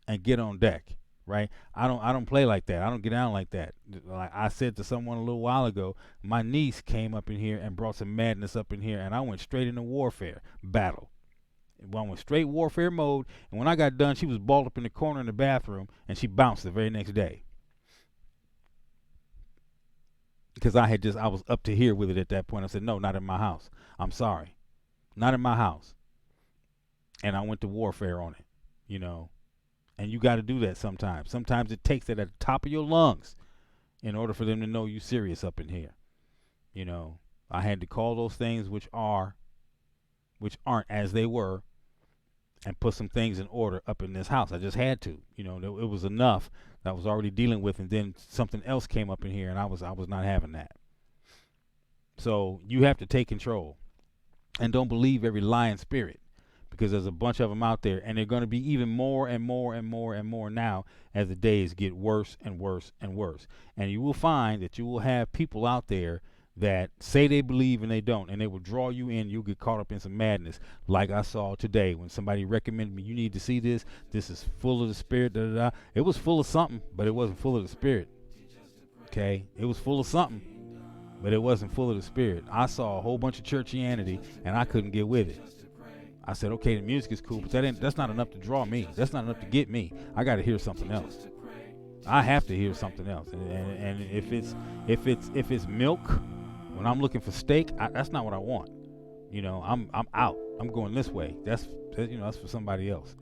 and get on deck. Right? I don't play like that. I don't get down like that. Like I said to someone a little while ago, my niece came up in here and brought some madness up in here, and I went straight into warfare battle. I went straight warfare mode, and when I got done, she was balled up in the corner in the bathroom, and she bounced the very next day. Because I was up to here with it at that point. I said, no, not in my house. I'm sorry. Not in my house. And I went to warfare on it, you know. And you got to do that sometimes. Sometimes it takes it at the top of your lungs in order for them to know you're serious up in here. You know, I had to call those things which aren't as they were, and put some things in order up in this house. I just had to. You know, it was enough that I was already dealing with, and then something else came up in here, and I was not having that. So you have to take control, and don't believe every lying spirit. Because there's a bunch of them out there, and they're going to be even more and more and more and more now as the days get worse and worse and worse. And you will find that you will have people out there that say they believe and they don't, and they will draw you in. You'll get caught up in some madness, like I saw today when somebody recommended me, you need to see this. This is full of the spirit. Da, da, da. It was full of something, but it wasn't full of the spirit. Okay? It was full of something, but it wasn't full of the Spirit. I saw a whole bunch of churchianity, and I couldn't get with it. I said, okay, the music is cool, but that's not enough to draw me. That's not enough to get me. I got to hear something else. I have to hear something else. And if it's milk, when I'm looking for steak, that's not what I want. You know, I'm out. I'm going this way. That's for somebody else.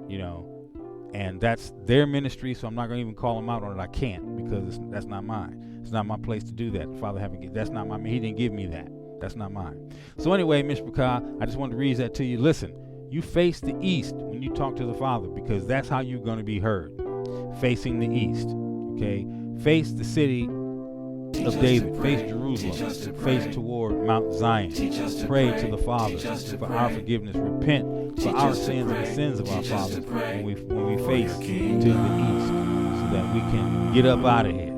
You know, and that's their ministry, so I'm not going to even call them out on it. I can't, because that's not mine. It's not my place to do that. The Father that's not my. He didn't give me that. That's not mine. So anyway, Mr. Bakah, I just wanted to read that to you. Listen, you face the east when you talk to the Father, because that's how you're going to be heard. Facing the east, okay? Face the city of David. Face Jerusalem. Face toward Mount Zion. Pray to the Father for our forgiveness. Repent for our sins and the sins of our fathers when we face to the east, so that we can get up out of here.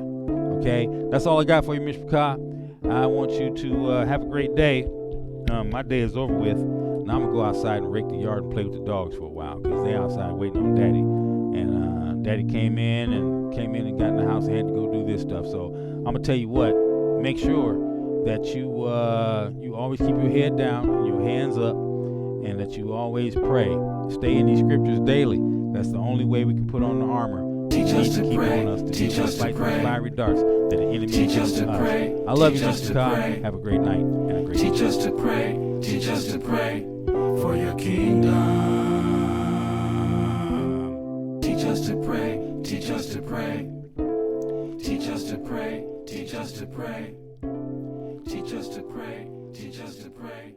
Okay? That's all I got for you, Mr. Bakah. I want you to have a great day. My day is over with. Now I'm going to go outside and rake the yard and play with the dogs for a while, because they outside waiting on Daddy. And Daddy came in and got in the house and had to go do this stuff. So I'm going to tell you what. Make sure that you always keep your head down and your hands up, and that you always pray. Stay in these scriptures daily. That's the only way we can put on the armor. Teach us to pray. Teach us to fight the fiery darts that the enemy teach us to pray. I love you, Mr. Bakah. Have a great night and a great Teach us to pray. Teach us to pray for your kingdom. Teach us to pray. Teach us to pray. Teach us to pray. Teach us to pray. Teach us to pray. Teach us to pray.